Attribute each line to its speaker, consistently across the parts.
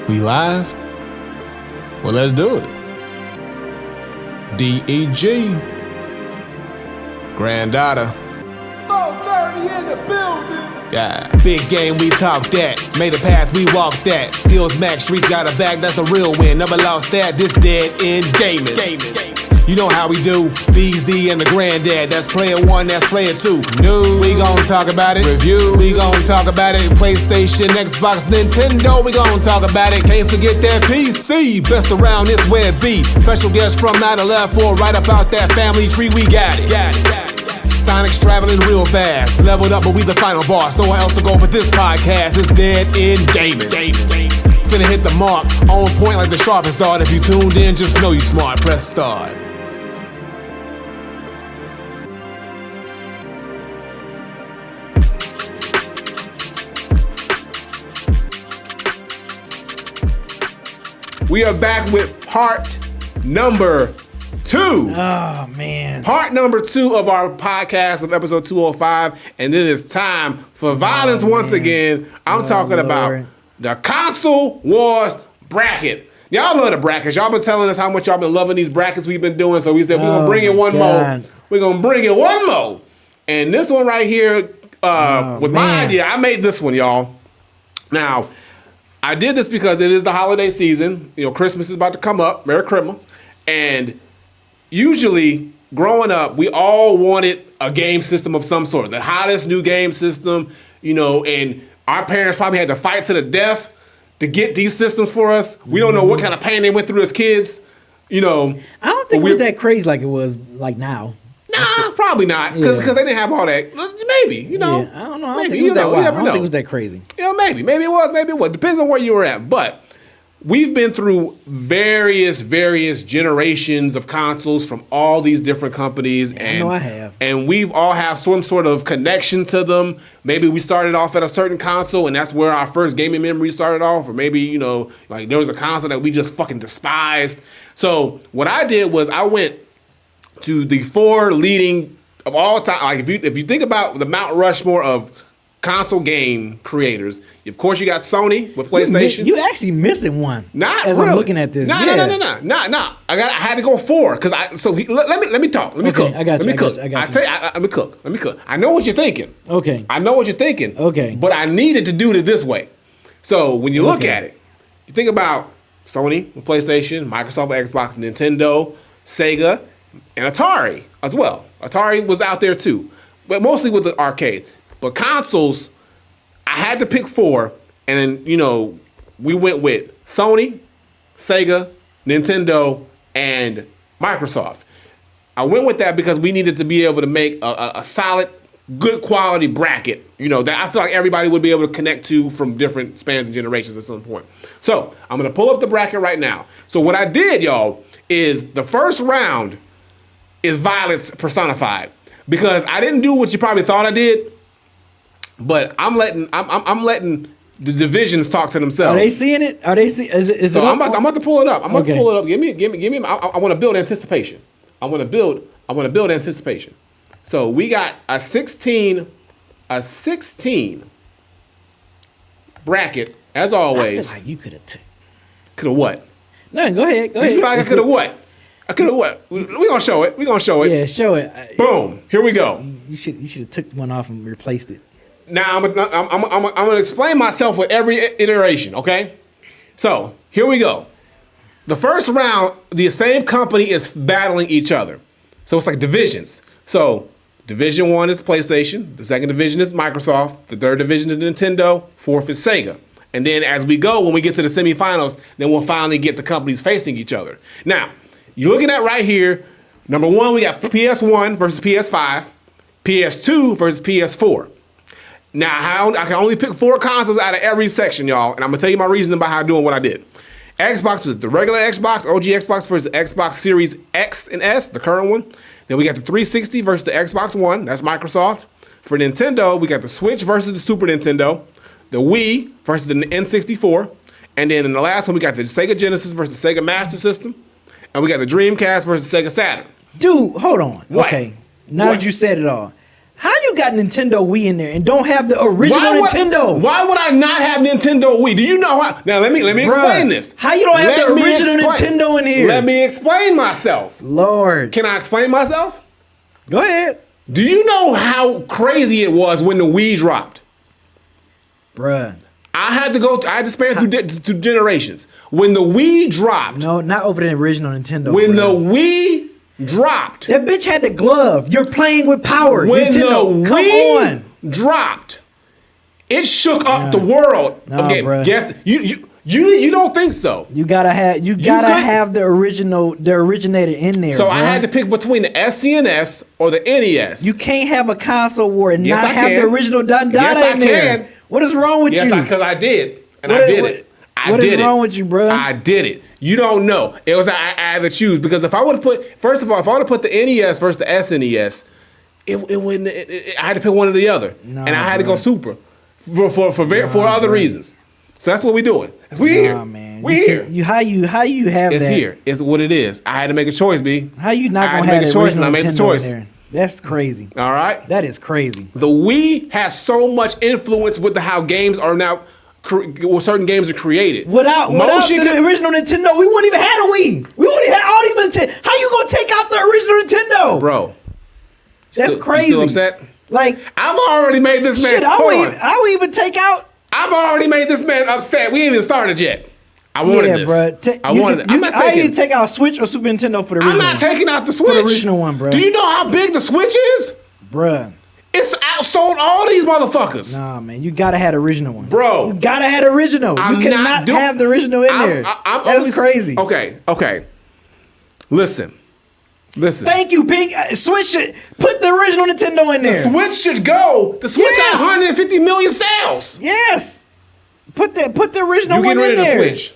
Speaker 1: We live? Well, let's do it. DEG. Granddaughter. 4:30 in the building. Yeah. Big game, we talk that. Made a path, we walk that. Skills max, streets got a bag, that's a real win. Never lost that, this dead end gaming. You know how we do. BZ and the granddad. That's player one, that's player two. News, we gon' talk about it. Review, we gon' talk about it. PlayStation, Xbox, Nintendo, we gon' talk about it. Can't forget that PC. Best around this web B. Special guest from 9/11 right up out that family tree. We got it. Sonic's traveling real fast. Leveled up, but we the final boss. So what else to go with this podcast? It's dead end gaming. Finna hit the mark. On point like the sharpest dart. If you tuned in, just know you smart. Press start. We are back with part number 2.
Speaker 2: Oh, man.
Speaker 1: Part number 2 of our podcast of episode 205. And it is time for violence once again. I'm talking about the console wars bracket. Y'all love the brackets. Y'all been telling us how much y'all been loving these brackets we've been doing. So we said we're going to bring in one more. We're going to bring in one more. And this one right here was my idea. I made this one, y'all. Now, I did this because it is the holiday season. You know, Christmas is about to come up. Merry Christmas. And usually, growing up, we all wanted a game system of some sort. The hottest new game system, you know, and our parents probably had to fight to the death to get these systems for us. We don't know what kind of pain they went through as kids, you know.
Speaker 2: I don't think it was that crazy like it was like now.
Speaker 1: Nah, probably not. Because they didn't have all that. Maybe, you know.
Speaker 2: Yeah, I don't know. I don't think it was that wild. I don't think it was that crazy.
Speaker 1: You know, maybe. Maybe it was. Maybe it was. Depends on where you were at. But we've been through various generations of consoles from all these different companies.
Speaker 2: Yeah, I know I have.
Speaker 1: And we've all have some sort of connection to them. Maybe we started off at a certain console and that's where our first gaming memory started off. Or maybe, you know, like there was a console that we just fucking despised. So what I did was I went to the 4 leading of all time. Like if you think about the Mount Rushmore of console game creators, of course you got Sony with PlayStation.
Speaker 2: You actually missing one.
Speaker 1: Not
Speaker 2: as
Speaker 1: really.
Speaker 2: I'm looking at this.
Speaker 1: No. I had to go 4 because let me talk. Let me cook.
Speaker 2: I got you.
Speaker 1: Let me cook. I know what you're thinking.
Speaker 2: Okay.
Speaker 1: I know what you're thinking.
Speaker 2: Okay.
Speaker 1: But I needed to do it this way. So when you look at it, you think about Sony with PlayStation, Microsoft, Xbox, Nintendo, Sega, and Atari as well. Atari was out there too, but mostly with the arcade. But consoles, I had to pick 4, and then, you know, we went with Sony, Sega, Nintendo, and Microsoft. I went with that because we needed to be able to make a solid, good quality bracket, you know, that I feel like everybody would be able to connect to from different spans and generations at some point. So I'm going to pull up the bracket right now. So what I did, y'all, is the first round is violence personified, because I didn't do what you probably thought I did, but I'm letting the divisions talk to themselves.
Speaker 2: Are they seeing it? Are they see? Is it?
Speaker 1: I'm about to pull it up. Give me. I want to build anticipation. I want to build anticipation. So we got a 16 bracket as always.
Speaker 2: I feel like you could have
Speaker 1: could have what?
Speaker 2: No, go ahead.
Speaker 1: You feel like I could have what? I could have what? We're gonna show it.
Speaker 2: Yeah, show it.
Speaker 1: Boom. Here we go.
Speaker 2: You should have took one off and replaced it.
Speaker 1: Now I'm gonna explain myself with every iteration. Okay. So here we go. The first round, the same company is battling each other. So it's like divisions. So division 1 is PlayStation. The second division is Microsoft. The third division is Nintendo. Fourth is Sega. And then as we go, when we get to the semifinals, then we'll finally get the companies facing each other. Now, you're looking at right here, number 1, we got PS1 versus PS5, PS2 versus PS4. Now, I can only pick 4 consoles out of every section, y'all, and I'm going to tell you my reason behind doing what I did. Xbox was the regular Xbox, OG Xbox versus Xbox Series X and S, the current one. Then we got the 360 versus the Xbox One, that's Microsoft. For Nintendo, we got the Switch versus the Super Nintendo, the Wii versus the N64, and then in the last one, we got the Sega Genesis versus the Sega Master System. And we got the Dreamcast versus Sega Saturn.
Speaker 2: Dude, hold on.
Speaker 1: What?
Speaker 2: Okay. Now that you said it all. How you got Nintendo Wii in there and don't have the original Nintendo?
Speaker 1: Why would I not have Nintendo Wii? Do you know how? Now let me explain this.
Speaker 2: How you don't have the original Nintendo in here?
Speaker 1: Let me explain myself.
Speaker 2: Lord.
Speaker 1: Can I explain myself?
Speaker 2: Go ahead.
Speaker 1: Do you know how crazy it was when the Wii dropped?
Speaker 2: Bruh.
Speaker 1: I had to span through generations. When the Wii dropped.
Speaker 2: No, not over the original Nintendo.
Speaker 1: When the Wii dropped.
Speaker 2: That bitch had the glove. You're playing with power.
Speaker 1: When
Speaker 2: Nintendo,
Speaker 1: the
Speaker 2: come
Speaker 1: Wii
Speaker 2: on.
Speaker 1: dropped, it shook up the world of games.
Speaker 2: Bruh.
Speaker 1: Yes, you don't think so.
Speaker 2: You gotta have the originator in there.
Speaker 1: So
Speaker 2: bruh.
Speaker 1: I had to pick between the SCNS or the NES.
Speaker 2: You can't have a console war and
Speaker 1: Yes,
Speaker 2: not
Speaker 1: I
Speaker 2: have
Speaker 1: can.
Speaker 2: the original Dada
Speaker 1: Yes, I
Speaker 2: in there.
Speaker 1: can.
Speaker 2: What is wrong with you?
Speaker 1: Yes, because I did, and
Speaker 2: What
Speaker 1: I
Speaker 2: is-
Speaker 1: did
Speaker 2: what-
Speaker 1: it.
Speaker 2: what is wrong with you, bro?
Speaker 1: I did it. You don't know. It was I had to choose because if I would have put first of all, if I would have put the NES versus the SNES, it wouldn't. I had to pick one or the other,
Speaker 2: Nah,
Speaker 1: and I had to
Speaker 2: bro.
Speaker 1: go Super for other reasons. So that's what we're doing. We here.
Speaker 2: Man.
Speaker 1: We
Speaker 2: You
Speaker 1: here.
Speaker 2: can't- how you have
Speaker 1: It's
Speaker 2: that?
Speaker 1: here. It's what it is. I had to make a choice, B.
Speaker 2: How you not
Speaker 1: I had
Speaker 2: gonna
Speaker 1: to
Speaker 2: have
Speaker 1: make a
Speaker 2: the
Speaker 1: choice, and
Speaker 2: original
Speaker 1: I made the
Speaker 2: Nintendo
Speaker 1: choice.
Speaker 2: in there? That's crazy.
Speaker 1: All right.
Speaker 2: That is crazy.
Speaker 1: The Wii has so much influence with how games are now. Certain games are created.
Speaker 2: Without the original Nintendo, we wouldn't even have a Wii. We wouldn't have all these Nintendo. How you gonna take out the original Nintendo,
Speaker 1: Bro.
Speaker 2: That's crazy.
Speaker 1: You still upset?
Speaker 2: Like
Speaker 1: I've already made this man.
Speaker 2: shit, I would even take out.
Speaker 1: I've already made this man upset. We ain't even started yet. I wanted this.
Speaker 2: Bruh.
Speaker 1: I wanted it. I'm not
Speaker 2: I
Speaker 1: taking.
Speaker 2: need to take out Switch or Super Nintendo for the original.
Speaker 1: I'm not taking out the Switch.
Speaker 2: the original one, bro.
Speaker 1: Do you know how big the Switch is?
Speaker 2: Bruh.
Speaker 1: It's outsold all these motherfuckers.
Speaker 2: Nah, man, you gotta have the original one,
Speaker 1: Bro.
Speaker 2: You gotta have the original.
Speaker 1: I'm
Speaker 2: You cannot
Speaker 1: not
Speaker 2: have the original in there. That's crazy.
Speaker 1: Okay. Listen.
Speaker 2: Thank you, Pink. Switch it. Put the original Nintendo in there.
Speaker 1: The Switch should go. The Switch
Speaker 2: Yes.
Speaker 1: got 150 million sales.
Speaker 2: Yes. Put the original
Speaker 1: You
Speaker 2: one
Speaker 1: getting
Speaker 2: in
Speaker 1: rid of
Speaker 2: there.
Speaker 1: the Switch?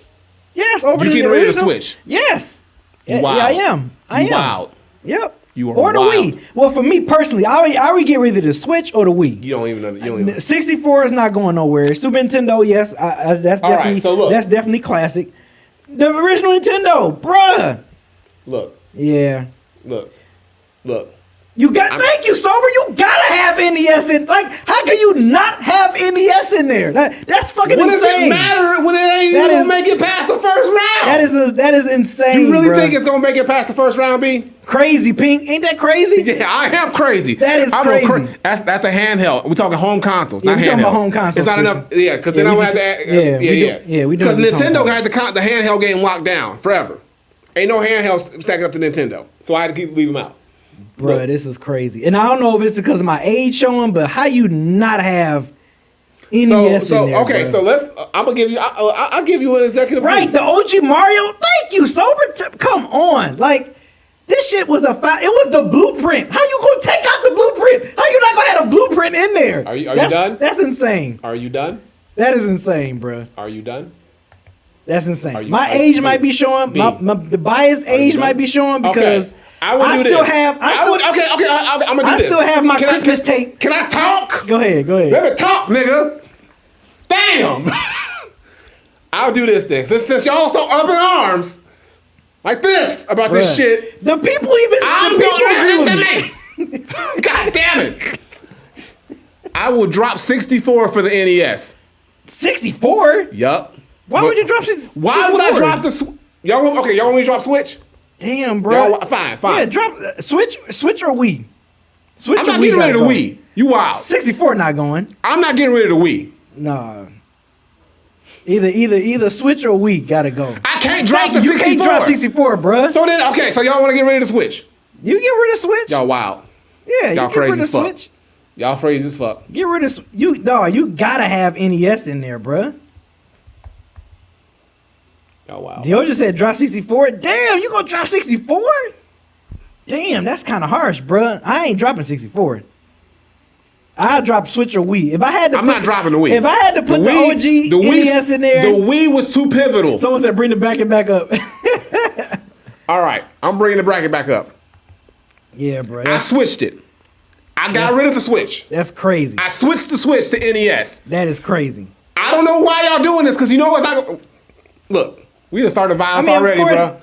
Speaker 2: Yes, over
Speaker 1: You
Speaker 2: the
Speaker 1: getting rid of the
Speaker 2: original.
Speaker 1: Switch?
Speaker 2: Yes. Yeah,
Speaker 1: Wow.
Speaker 2: yeah, I am. I am.
Speaker 1: Wow.
Speaker 2: Yep.
Speaker 1: You are
Speaker 2: or the
Speaker 1: wild.
Speaker 2: Wii. Well, for me personally, I would get rid of the Switch or the Wii.
Speaker 1: You don't even know. You don't even.
Speaker 2: 64 is not going nowhere. Super Nintendo, yes, that's
Speaker 1: All right,
Speaker 2: definitely
Speaker 1: so look.
Speaker 2: that's definitely classic. The original Nintendo, bruh.
Speaker 1: Look.
Speaker 2: Yeah.
Speaker 1: Look.
Speaker 2: You got. Thank you, Sober. You gotta have NES in. Like, how can you not have NES in there? That's fucking
Speaker 1: What
Speaker 2: insane.
Speaker 1: does it matter when it ain't
Speaker 2: That
Speaker 1: even
Speaker 2: is-
Speaker 1: gonna make it past the first round?
Speaker 2: That is insane.
Speaker 1: You really
Speaker 2: bruh.
Speaker 1: think it's gonna make it past the first round, B?
Speaker 2: crazy, Pink? Ain't that crazy?
Speaker 1: Yeah, I am crazy.
Speaker 2: That is crazy.
Speaker 1: That's a handheld. We're talking home consoles,
Speaker 2: Yeah,
Speaker 1: not
Speaker 2: we talking
Speaker 1: handhelds.
Speaker 2: about home consoles,
Speaker 1: It's not
Speaker 2: Christian.
Speaker 1: enough. Yeah, because
Speaker 2: Yeah,
Speaker 1: then I
Speaker 2: we
Speaker 1: would have
Speaker 2: just-
Speaker 1: to.
Speaker 2: yeah, we doing
Speaker 1: Because
Speaker 2: this home
Speaker 1: Nintendo
Speaker 2: console.
Speaker 1: had the handheld game locked down forever. Ain't no handhelds stacking up to Nintendo, so I had to leave them out.
Speaker 2: Bruh, this is crazy. And I don't know if it's because of my age showing, but how you not have NES in there,
Speaker 1: okay,
Speaker 2: bruh?
Speaker 1: so let's. I'm gonna give you. I'll give you an executive.
Speaker 2: Right,
Speaker 1: review.
Speaker 2: the OG Mario. Thank you, Sober. Come on, like this shit was it was the blueprint. How you gonna take out the blueprint? How you not gonna have a blueprint in there?
Speaker 1: Are you done?
Speaker 2: That's insane.
Speaker 1: Are you done?
Speaker 2: That is insane, bruh.
Speaker 1: Are you done?
Speaker 2: That's insane.
Speaker 1: you-
Speaker 2: My
Speaker 1: are-
Speaker 2: age
Speaker 1: B,
Speaker 2: might be showing.
Speaker 1: B.
Speaker 2: The biased age
Speaker 1: done?
Speaker 2: might be showing because
Speaker 1: Okay. I would do
Speaker 2: still
Speaker 1: this.
Speaker 2: have. I'm
Speaker 1: I'm gonna do
Speaker 2: I
Speaker 1: this.
Speaker 2: still have my
Speaker 1: Can I-
Speaker 2: Christmas tape.
Speaker 1: Can I talk?
Speaker 2: Go ahead.
Speaker 1: Let me talk, nigga. Damn. I'll do this thing. Since y'all so up in arms, like this about this
Speaker 2: Bruh.
Speaker 1: shit,
Speaker 2: The people even.
Speaker 1: I'm
Speaker 2: the people agree
Speaker 1: going
Speaker 2: with me.
Speaker 1: to me. God damn it. I will drop 64 for the NES.
Speaker 2: 64.
Speaker 1: Yup.
Speaker 2: Why would you drop 64?
Speaker 1: Why would I drop the? Y'all want me to drop Switch?
Speaker 2: Damn, bro.
Speaker 1: Y'all, fine.
Speaker 2: Yeah, drop Switch or Wii. Switch
Speaker 1: I'm
Speaker 2: or
Speaker 1: not
Speaker 2: Wii
Speaker 1: getting rid of the
Speaker 2: gotta go.
Speaker 1: Wii. You wild.
Speaker 2: 64 not going.
Speaker 1: I'm not getting rid of the Wii.
Speaker 2: Nah. Either Switch or Wii gotta go.
Speaker 1: I can't drop the
Speaker 2: You
Speaker 1: 64.
Speaker 2: can't drop 64, bruh.
Speaker 1: So then, okay, so y'all want to get rid of the Switch?
Speaker 2: You get rid of Switch.
Speaker 1: Y'all wild.
Speaker 2: Yeah,
Speaker 1: Y'all
Speaker 2: you get rid
Speaker 1: crazy
Speaker 2: of
Speaker 1: as fuck.
Speaker 2: Switch.
Speaker 1: Y'all crazy as fuck.
Speaker 2: Get rid of you. Dog, you gotta have NES in there, bruh.
Speaker 1: Y'all wild.
Speaker 2: Dio just said drop 64. Damn, you gonna drop 64? Damn, that's kind of harsh, bruh. I ain't dropping 64. I'll drop Switch or Wii. If I had to
Speaker 1: I'm not dropping the Wii.
Speaker 2: If I had to put the OG NES in there.
Speaker 1: The Wii was too pivotal.
Speaker 2: Someone said bring the bracket back up.
Speaker 1: All right, I'm bringing the bracket back up.
Speaker 2: Yeah, bro.
Speaker 1: I switched it. I got rid of the Switch.
Speaker 2: That's crazy.
Speaker 1: I switched the Switch to NES.
Speaker 2: That is crazy.
Speaker 1: I don't know why y'all doing this, because you know what's not. Look, we done started violence already, bro.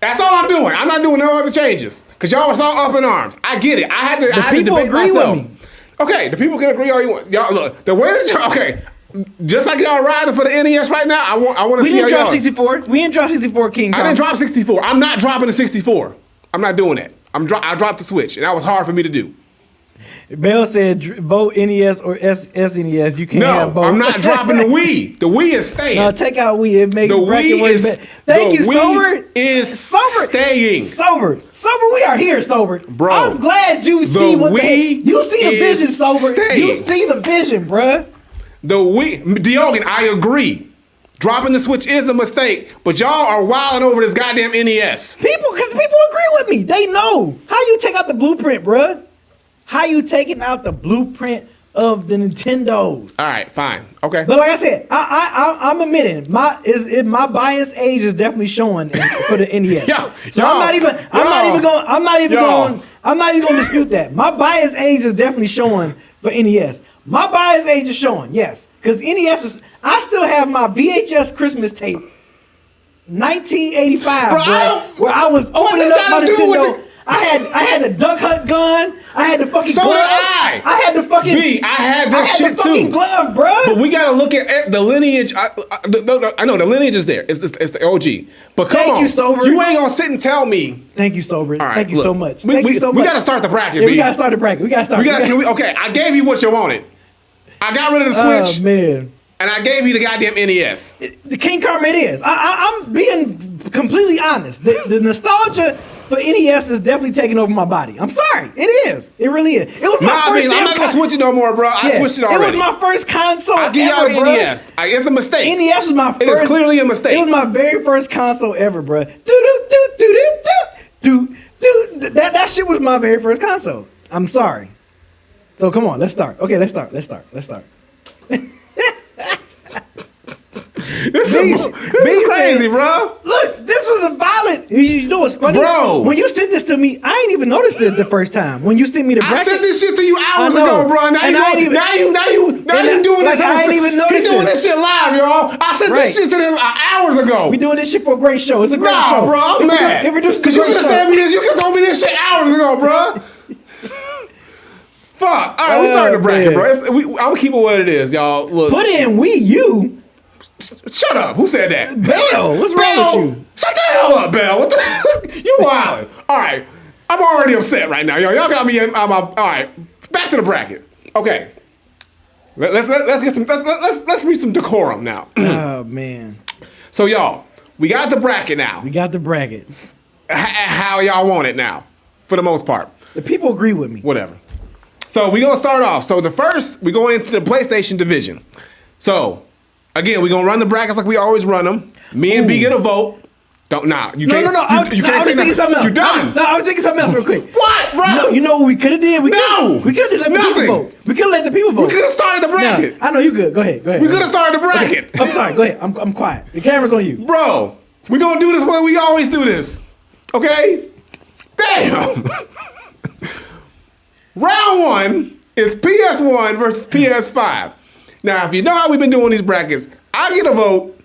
Speaker 1: That's all I'm doing. I'm not doing no other changes, because y'all was all up in arms. I get it. I had to
Speaker 2: people
Speaker 1: debate
Speaker 2: agree with
Speaker 1: myself.
Speaker 2: me.
Speaker 1: Okay, the people can agree all you want. Y'all look, the way that y'all, okay, just like y'all riding for the NES right now, I want to
Speaker 2: We
Speaker 1: see how
Speaker 2: didn't drop
Speaker 1: y'all.
Speaker 2: 64. We didn't drop 64 King Kong.
Speaker 1: I didn't drop 64. I'm not dropping the 64. I'm not doing that. I dropped the Switch, and that was hard for me to do.
Speaker 2: Bell said vote NES or SNES. You can't have
Speaker 1: No,
Speaker 2: both.
Speaker 1: I'm not dropping the Wii. The Wii is staying.
Speaker 2: No, take out Wii. It makes
Speaker 1: The
Speaker 2: bracket
Speaker 1: Wii
Speaker 2: work
Speaker 1: is-
Speaker 2: better. Thank
Speaker 1: the
Speaker 2: you,
Speaker 1: Wii
Speaker 2: Sober.
Speaker 1: is
Speaker 2: Sober.
Speaker 1: staying.
Speaker 2: Sober. We are here, Sober.
Speaker 1: Bro,
Speaker 2: I'm glad you see what
Speaker 1: Wii
Speaker 2: you see the
Speaker 1: is
Speaker 2: vision, Sober.
Speaker 1: staying.
Speaker 2: You see the vision, bruh.
Speaker 1: The Wii, Diogen, I agree. Dropping the Switch is a mistake, but y'all are wilding over this goddamn NES.
Speaker 2: Because people agree with me. They know. How you take out the blueprint, bruh? How you taking out the blueprint of the Nintendos?
Speaker 1: All right, fine, okay.
Speaker 2: But like I said, I'm admitting my bias age is definitely showing for the NES. So I'm not even gonna dispute that. My bias age is definitely showing for NES. My bias age is showing, yes, because NES was. I still have my VHS Christmas tape, 1985, bro, where I was opening up my Nintendo. I had the Duck Hunt gun. I had the fucking
Speaker 1: So
Speaker 2: glove.
Speaker 1: did I.
Speaker 2: I had the fucking.
Speaker 1: I had that shit
Speaker 2: the fucking
Speaker 1: too.
Speaker 2: glove, bro.
Speaker 1: But we gotta look at the lineage. I know the lineage is there. It's the OG. But come
Speaker 2: Thank
Speaker 1: on,
Speaker 2: you, Sober.
Speaker 1: you ain't gonna sit and tell me.
Speaker 2: Thank you, Sober.
Speaker 1: All right,
Speaker 2: Thank you
Speaker 1: look,
Speaker 2: so much.
Speaker 1: We gotta start the bracket.
Speaker 2: Yeah,
Speaker 1: B.
Speaker 2: we gotta start the bracket.
Speaker 1: Okay, I gave you what you wanted. I got rid of the Switch,
Speaker 2: Oh man,
Speaker 1: and I gave you the goddamn NES.
Speaker 2: the King Kong it is. I'm being completely honest. The nostalgia for NES is definitely taking over my body. I'm sorry, it is. It really is. It was my first.
Speaker 1: I'm not gonna switch it no more, bro. I switched it already.
Speaker 2: It was my first console
Speaker 1: I give y'all
Speaker 2: ever,
Speaker 1: the
Speaker 2: bro.
Speaker 1: NES. It's a mistake.
Speaker 2: NES was my first.
Speaker 1: It is clearly a mistake.
Speaker 2: It was my very first console ever, bro. That shit was my very first console. I'm sorry. So come on, let's start. Okay, let's start.
Speaker 1: This is crazy, bro.
Speaker 2: Look, this was a violent. You know what's funny?
Speaker 1: Bro.
Speaker 2: When you sent this to me, I ain't even noticed it the first time. When you sent me the bracket.
Speaker 1: I sent this shit to you hours
Speaker 2: I know.
Speaker 1: ago, bro. Now
Speaker 2: And I ain't even-
Speaker 1: you doing
Speaker 2: like,
Speaker 1: this.
Speaker 2: I ain't even noticed
Speaker 1: He's doing
Speaker 2: it.
Speaker 1: this shit live, y'all. I sent
Speaker 2: Right.
Speaker 1: this shit to them hours ago.
Speaker 2: We doing this shit for a great show. It's a great
Speaker 1: Nah,
Speaker 2: show.
Speaker 1: bro, I'm mad.
Speaker 2: It produces a
Speaker 1: Because you
Speaker 2: great
Speaker 1: could have
Speaker 2: show.
Speaker 1: sent me this. You could have told me this shit hours ago, bro. Fuck. All right, we starting the bracket,
Speaker 2: man.
Speaker 1: bro. I'm keeping what it is, y'all. Look.
Speaker 2: Put in Wii U.
Speaker 1: Shut up. Who said that?
Speaker 2: Bell, what's wrong with you?
Speaker 1: Shut the hell up, Bell. What the You wildin'. All right. I'm already upset right now, y'all. Y'all got me in. All right. Back to the bracket. Okay. Let's get some. Let's reach some decorum now.
Speaker 2: Oh man,
Speaker 1: So y'all, we got the bracket now.
Speaker 2: we got the bracket.
Speaker 1: How y'all want it now, for the most part.
Speaker 2: The people agree with me.
Speaker 1: Whatever. So we gonna start off. So the first, we go into the PlayStation division. So again, we gonna run the brackets like we always run them. Me and B get a vote. You
Speaker 2: No.
Speaker 1: can't.
Speaker 2: I
Speaker 1: You
Speaker 2: was
Speaker 1: can't say
Speaker 2: thinking
Speaker 1: nothing.
Speaker 2: something else.
Speaker 1: You done.
Speaker 2: I was thinking something else real quick.
Speaker 1: What, bro?
Speaker 2: No, you know what we could have did? We
Speaker 1: No.
Speaker 2: could have just let the
Speaker 1: Nothing.
Speaker 2: people vote. We could have let the people vote.
Speaker 1: We could have started the bracket.
Speaker 2: No, I know you good. Go ahead.
Speaker 1: We could have started the bracket.
Speaker 2: I'm sorry. Go ahead. I'm quiet. The camera's on you.
Speaker 1: Bro, we gonna do this way we always do this. Okay? Damn. Round one is PS1 versus PS5. Now, if you know how we've been doing these brackets, I get a vote,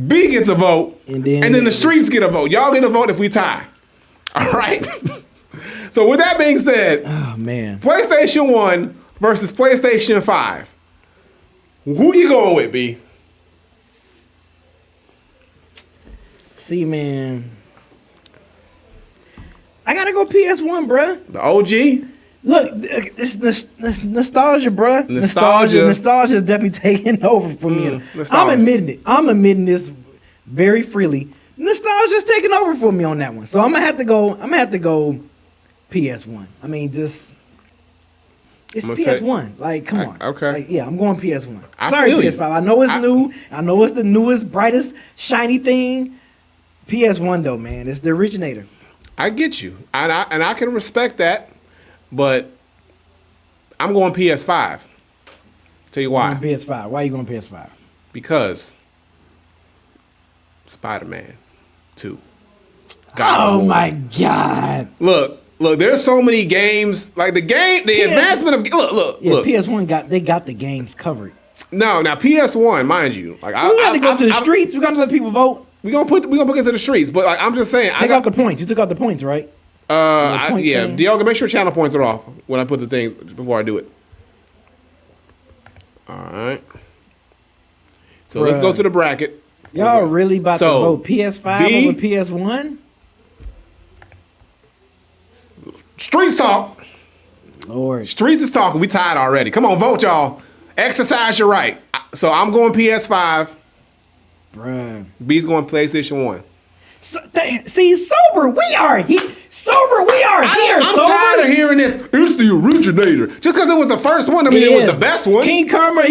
Speaker 1: B gets a vote,
Speaker 2: And
Speaker 1: and then the streets get a vote. Y'all get a vote if we tie. All right? So with that being said,
Speaker 2: Oh man.
Speaker 1: PlayStation 1 versus PlayStation 5. Who you going with, B?
Speaker 2: See, man. I gotta go PS1, bruh.
Speaker 1: The OG?
Speaker 2: Look, it's nostalgia, bruh.
Speaker 1: Nostalgia.
Speaker 2: Nostalgia is definitely taking over for me.
Speaker 1: nostalgia.
Speaker 2: I'm admitting it. I'm admitting this very freely. Nostalgia's taking over for me on that one. So I'm gonna have to go PS1. I mean, just it's
Speaker 1: I'm gonna
Speaker 2: PS1. Like, come on.
Speaker 1: okay.
Speaker 2: Like, yeah, I'm going PS1.
Speaker 1: I
Speaker 2: Sorry,
Speaker 1: feel you.
Speaker 2: PS5. I know it's new. I know it's the newest, brightest, shiny thing. PS1 though, man. It's the originator.
Speaker 1: I get you. And I can respect that, but I'm going PS5. Tell you why.
Speaker 2: Going PS5. Why are you going PS5?
Speaker 1: Because Spider-Man 2.
Speaker 2: Oh my God.
Speaker 1: Look, there's so many games. Like the advancement of look.
Speaker 2: PS1 got the games covered.
Speaker 1: No, now PS1, mind you. Like
Speaker 2: So we got to go to the streets. We got to let people vote.
Speaker 1: We gonna put it to the streets, but like I'm just saying,
Speaker 2: Take off the points. You took out the points, right?
Speaker 1: yeah.
Speaker 2: point thing.
Speaker 1: Diogo, make sure channel points are off when I put the thing before I do it. All right. So let's go to the bracket.
Speaker 2: Y'all really about to vote PS5
Speaker 1: B,
Speaker 2: over PS1?
Speaker 1: Streets talk.
Speaker 2: Lord.
Speaker 1: Streets is talking. We tied already. Come on, vote, y'all. Exercise your right. So I'm going PS5.
Speaker 2: Bruh.
Speaker 1: B's going PlayStation 1.
Speaker 2: See, sober we are here. Sober we are here.
Speaker 1: I'm tired of hearing this. It's the originator. Just because it was the first one, I mean, it was the best one.
Speaker 2: King Karma,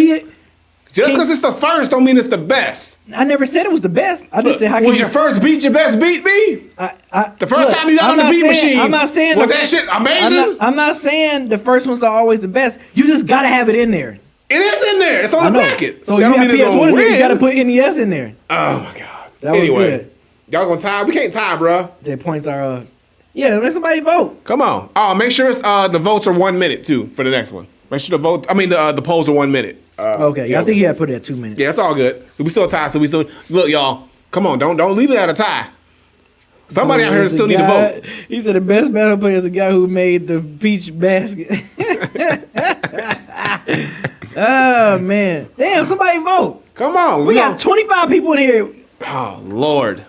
Speaker 1: just because it's the first, don't mean it's the best.
Speaker 2: I never said it was the best. I just said how.
Speaker 1: Was your first beat your best beat, B? The first time you got on the beat machine.
Speaker 2: I'm not saying
Speaker 1: was that shit amazing.
Speaker 2: I'm not saying the first ones are always the best. You just gotta have it in there.
Speaker 1: It is in there. It's on the bracket.
Speaker 2: So you got PS1 in there, you gotta put NES in there.
Speaker 1: Oh my god.
Speaker 2: That was good.
Speaker 1: Y'all gonna tie? We can't tie, bro.
Speaker 2: The points are. Yeah, let somebody vote.
Speaker 1: Come on. Oh, make sure it's, the votes are 1 minute too for the next one. Make sure the polls are 1 minute.
Speaker 2: Okay,
Speaker 1: yeah,
Speaker 2: I think you had to put it at 2 minutes.
Speaker 1: Yeah, it's all good. We still tie, so we still look, y'all. Come on, don't leave it at a tie. Somebody out here still need to vote.
Speaker 2: He said the best battle player is the guy who made the peach basket. Oh man, damn! Somebody vote.
Speaker 1: Come on,
Speaker 2: we got 25 people in here.
Speaker 1: Oh Lord.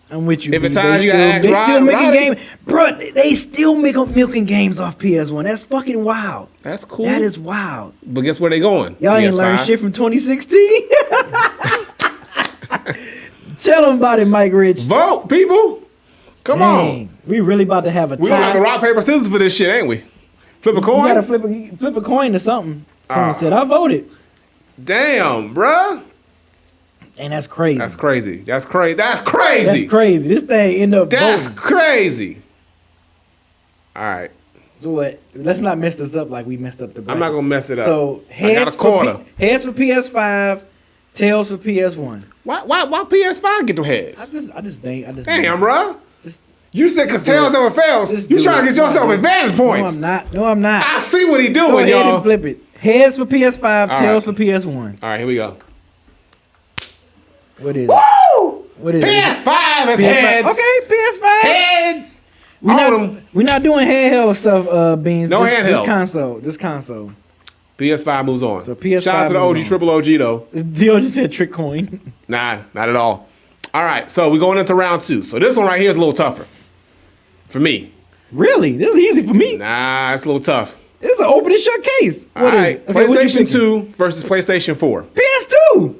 Speaker 2: I'm with you.
Speaker 1: If it's time, you gotta act
Speaker 2: They still making
Speaker 1: right.
Speaker 2: games, bro. They still milking games off PS1. That's fucking wild.
Speaker 1: That's cool.
Speaker 2: That is wild.
Speaker 1: But guess where they going?
Speaker 2: Y'all ain't learned shit from 2016. Tell them about it, Mike Rich.
Speaker 1: Vote, people. Come on.
Speaker 2: We really about to have a tie.
Speaker 1: We gonna have to rock, paper, scissors for this shit, ain't we? Flip a coin?
Speaker 2: You gotta flip a coin or something. Someone said, I voted.
Speaker 1: Damn, bruh.
Speaker 2: And that's crazy.
Speaker 1: That's crazy. That's crazy. That's crazy.
Speaker 2: That's crazy. This thing end up
Speaker 1: That's
Speaker 2: voting.
Speaker 1: crazy. All right.
Speaker 2: So what? Let's not mess this up like we messed up the bracket.
Speaker 1: I'm not gonna mess it up.
Speaker 2: So heads for PS5, tails for PS1.
Speaker 1: Why PS5 get the heads?
Speaker 2: I just
Speaker 1: Damn, bruh.
Speaker 2: Just
Speaker 1: You said because tails never fails. You trying to get yourself advantage points.
Speaker 2: No, I'm not.
Speaker 1: I see what he
Speaker 2: Go
Speaker 1: doing,
Speaker 2: ahead
Speaker 1: y'all.
Speaker 2: and flip it. Heads for PS5, tails for PS1.
Speaker 1: All right, here we go.
Speaker 2: What is it?
Speaker 1: Woo!
Speaker 2: What is
Speaker 1: PS5 is
Speaker 2: PS5.
Speaker 1: heads.
Speaker 2: Okay, PS5.
Speaker 1: Heads.
Speaker 2: We're not doing handheld stuff, Beans.
Speaker 1: No handhelds.
Speaker 2: Just console.
Speaker 1: PS5 moves on.
Speaker 2: So PS5
Speaker 1: Shout out to the OG, triple OG though.
Speaker 2: Dio just said trick coin.
Speaker 1: Nah, not at all. All right, so we're going into round 2. So this one right here is a little tougher for me.
Speaker 2: Really? This is easy for me.
Speaker 1: Nah, it's a little tough.
Speaker 2: This is an open and shut case.
Speaker 1: All right, PlayStation 2 versus PlayStation 4.
Speaker 2: PS2.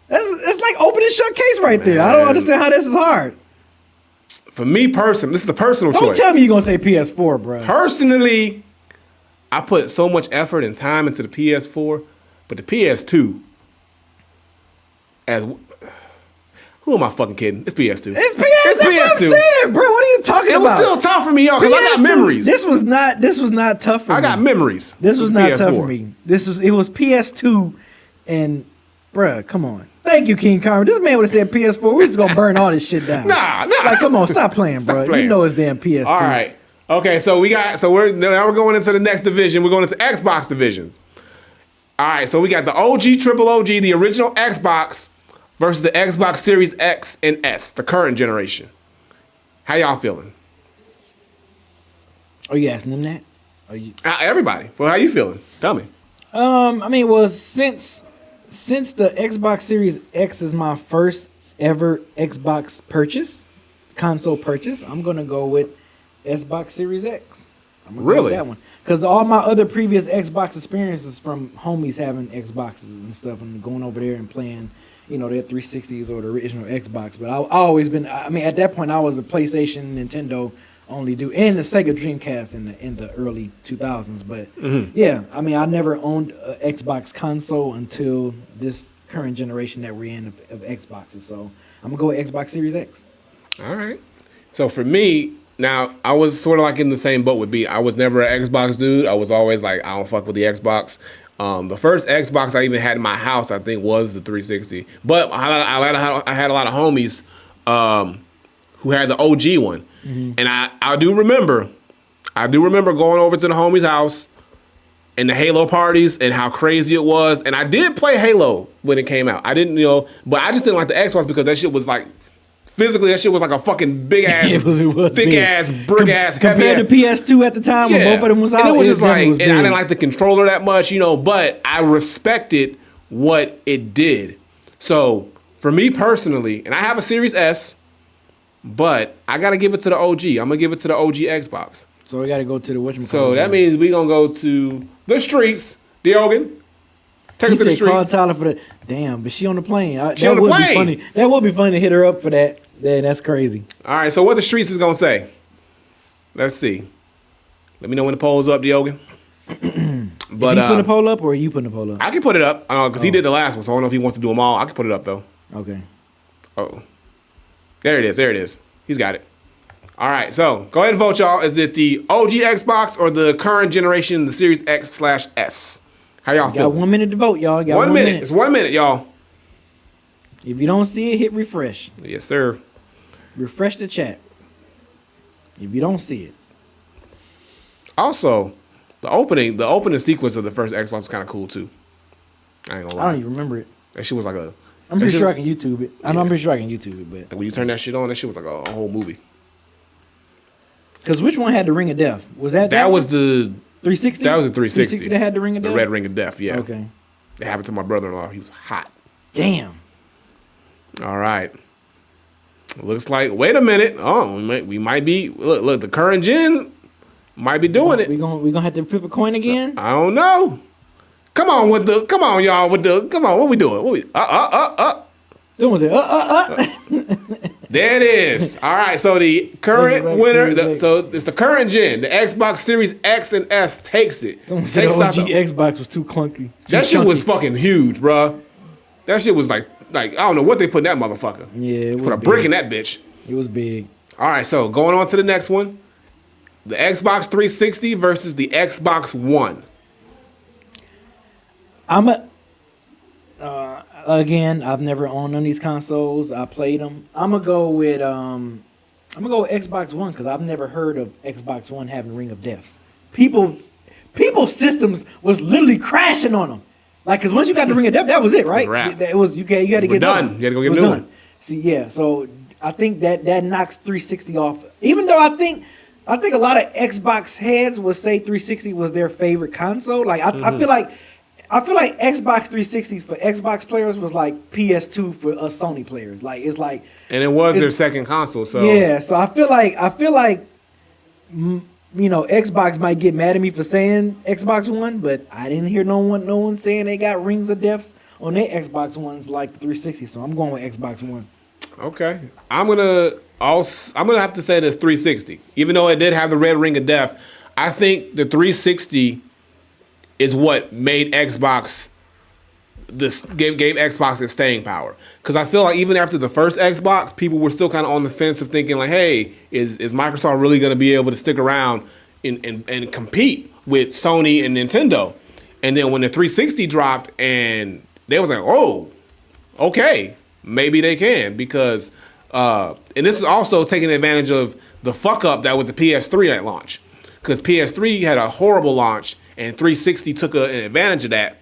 Speaker 2: That's like open and shut case right there. I don't understand how this is hard.
Speaker 1: For me personally, this is a personal choice.
Speaker 2: Don't tell me you're going to say PS4, bro.
Speaker 1: Personally, I put so much effort and time into the PS4, but the PS2, who am I fucking kidding? It's PS2.
Speaker 2: It's PS2. That's what I'm saying, bro. What are you talking about?
Speaker 1: It was still tough for me, y'all, because I got memories.
Speaker 2: This was not tough for me.
Speaker 1: I got memories.
Speaker 2: This was not
Speaker 1: PS4.
Speaker 2: tough for me. It was PS2, and bruh, come on. Thank you, King Karma. This man would have said PS4. We're just gonna burn all this shit down.
Speaker 1: Nah.
Speaker 2: Like, come on, stop playing, bro. You know it's damn PS2.
Speaker 1: All right. Okay, so we're going into the next division. We're going into Xbox divisions. All right, so we got the OG, triple OG, the original Xbox versus the Xbox Series X and S, the current generation. How y'all feeling?
Speaker 2: Are you asking them that?
Speaker 1: Everybody. Well, how you feeling? Tell me.
Speaker 2: I mean, well, since the Xbox Series X is my first ever Xbox console purchase, I'm gonna go with Xbox Series X. I'm gonna go with that one because all my other previous Xbox experiences from homies having Xboxes and stuff and going over there and playing, their 360s or the original Xbox. But I always been. I mean, at that point, I was a PlayStation, Nintendo only dude, and the Sega Dreamcast in the early 2000s. But yeah, I mean, I never owned an Xbox console until this current generation that we're in of Xboxes. So I'm gonna go with Xbox Series X.
Speaker 1: All right. So for me, now I was sort of like in the same boat with B. I was never an Xbox dude. I was always like, I don't fuck with the Xbox. The first Xbox I even had in my house, I think, was the 360. But I had a lot of homies who had the OG one. And I do remember going over to the homie's house and the Halo parties and how crazy it was. And I did play Halo when it came out. I didn't, but I just didn't like the Xbox because that shit was like physically that shit was like a fucking big ass,
Speaker 2: It was
Speaker 1: thick
Speaker 2: big.
Speaker 1: ass, brick ass, heavy
Speaker 2: Compared
Speaker 1: ass.
Speaker 2: to PS2 at the time when both of them was out,
Speaker 1: and it was just
Speaker 2: definitely
Speaker 1: like,
Speaker 2: was
Speaker 1: and I
Speaker 2: big.
Speaker 1: didn't like the controller that much, you know, but I respected what it did. So for me personally, and I have a Series S, but I gotta give it to the OG. I'm gonna give it to the OG Xbox.
Speaker 2: So we got to go to the whatchamacallit.
Speaker 1: So that means we gonna go to the streets. Diogen, take
Speaker 2: He
Speaker 1: us to the
Speaker 2: said call
Speaker 1: streets.
Speaker 2: Tyler for that. Damn, but she on the plane.
Speaker 1: She on the plane.
Speaker 2: Be funny. That would be funny to hit her up for that. That's crazy.
Speaker 1: All right, so what the streets is gonna say? Let's see. Let me know when the poll's up, Diogen.
Speaker 2: But is he putting the poll up or are you putting the poll up?
Speaker 1: I can put it up because he did the last one, so I don't know if he wants to do them all. I can put it up though.
Speaker 2: Okay.
Speaker 1: Oh, there it is. There it is. He's got it. All right, so go ahead and vote, y'all. Is it the OG Xbox or the current generation, the Series X/S? How y'all
Speaker 2: Got
Speaker 1: feel?
Speaker 2: 1 minute to vote, y'all. Got
Speaker 1: 1 minute. It's 1 minute, y'all.
Speaker 2: If you don't see it, hit refresh.
Speaker 1: Yes, sir.
Speaker 2: Refresh the chat. If you don't see it.
Speaker 1: Also, the opening sequence of the first Xbox was kind of cool too. I ain't gonna
Speaker 2: I
Speaker 1: lie.
Speaker 2: don't even remember it.
Speaker 1: That shit was like a.
Speaker 2: I'm
Speaker 1: that
Speaker 2: pretty
Speaker 1: shit
Speaker 2: sure I
Speaker 1: was-
Speaker 2: can YouTube it. I'm pretty sure I can YouTube it, but
Speaker 1: Like when you turn that shit on, that shit was like a whole movie.
Speaker 2: because which one had the Ring of Death? Was that
Speaker 1: That was
Speaker 2: one?
Speaker 1: the
Speaker 2: 360?
Speaker 1: that was the 360.
Speaker 2: 360 that had the Ring of
Speaker 1: the
Speaker 2: Death.
Speaker 1: red ring of death. Yeah.
Speaker 2: Okay.
Speaker 1: It happened to my brother-in-law. He was hot.
Speaker 2: Damn.
Speaker 1: All right. Looks like. Wait a minute. Oh, we might be. Look. The current gen might be doing it.
Speaker 2: We gonna have to flip a coin again.
Speaker 1: I don't know. Come on, y'all. Come on. What we doing? What we?
Speaker 2: Someone said,
Speaker 1: There it is. All right. So the current
Speaker 2: Xbox
Speaker 1: winner.
Speaker 2: Series X.
Speaker 1: So it's the current gen. The Xbox Series X and S takes it.
Speaker 2: Someone said
Speaker 1: Takes
Speaker 2: the
Speaker 1: out
Speaker 2: OG
Speaker 1: the-
Speaker 2: Xbox was too clunky.
Speaker 1: That
Speaker 2: Too
Speaker 1: shit was
Speaker 2: chunky.
Speaker 1: fucking huge, bruh. That shit was like I don't know what they put in that motherfucker.
Speaker 2: Yeah, it was
Speaker 1: Put a
Speaker 2: big.
Speaker 1: brick in that bitch.
Speaker 2: It was big.
Speaker 1: All right, so going on to the next one. The Xbox 360 versus the Xbox One.
Speaker 2: Again, I've never owned none of these consoles. I played them. I'm gonna go with Xbox One because I've never heard of Xbox One having Ring of Deaths. People's systems was literally crashing on them. Like, cause once you got the Ring of Death, that was it, right?
Speaker 1: Wrap.
Speaker 2: It was you got to
Speaker 1: We're
Speaker 2: get
Speaker 1: done. You gotta go get
Speaker 2: It
Speaker 1: a
Speaker 2: was
Speaker 1: new
Speaker 2: done.
Speaker 1: one.
Speaker 2: See, yeah. So I think that knocks 360 off. Even though I think a lot of Xbox heads would say 360 was their favorite console. Like I feel like Xbox 360 for Xbox players was like PS2 for us Sony players. Like it's like
Speaker 1: And it was their
Speaker 2: It's-
Speaker 1: second console, so
Speaker 2: yeah. So I feel like Xbox might get mad at me for saying Xbox One, but I didn't hear no one saying they got Rings of Deaths on their Xbox Ones like the 360. So I'm going with Xbox One.
Speaker 1: okay. I'm gonna have to say this 360. Even though it did have the red ring of death, I think the 360 is what made Xbox gave Xbox its staying power. Because I feel like even after the first Xbox, people were still kind of on the fence of thinking like, hey, is Microsoft really going to be able to stick around and compete with Sony and Nintendo? And then when the 360 dropped and they was like, oh, okay, maybe they can. Because, and this is also taking advantage of the fuck up that was the PS3 at launch. Because PS3 had a horrible launch and 360 took an advantage of that.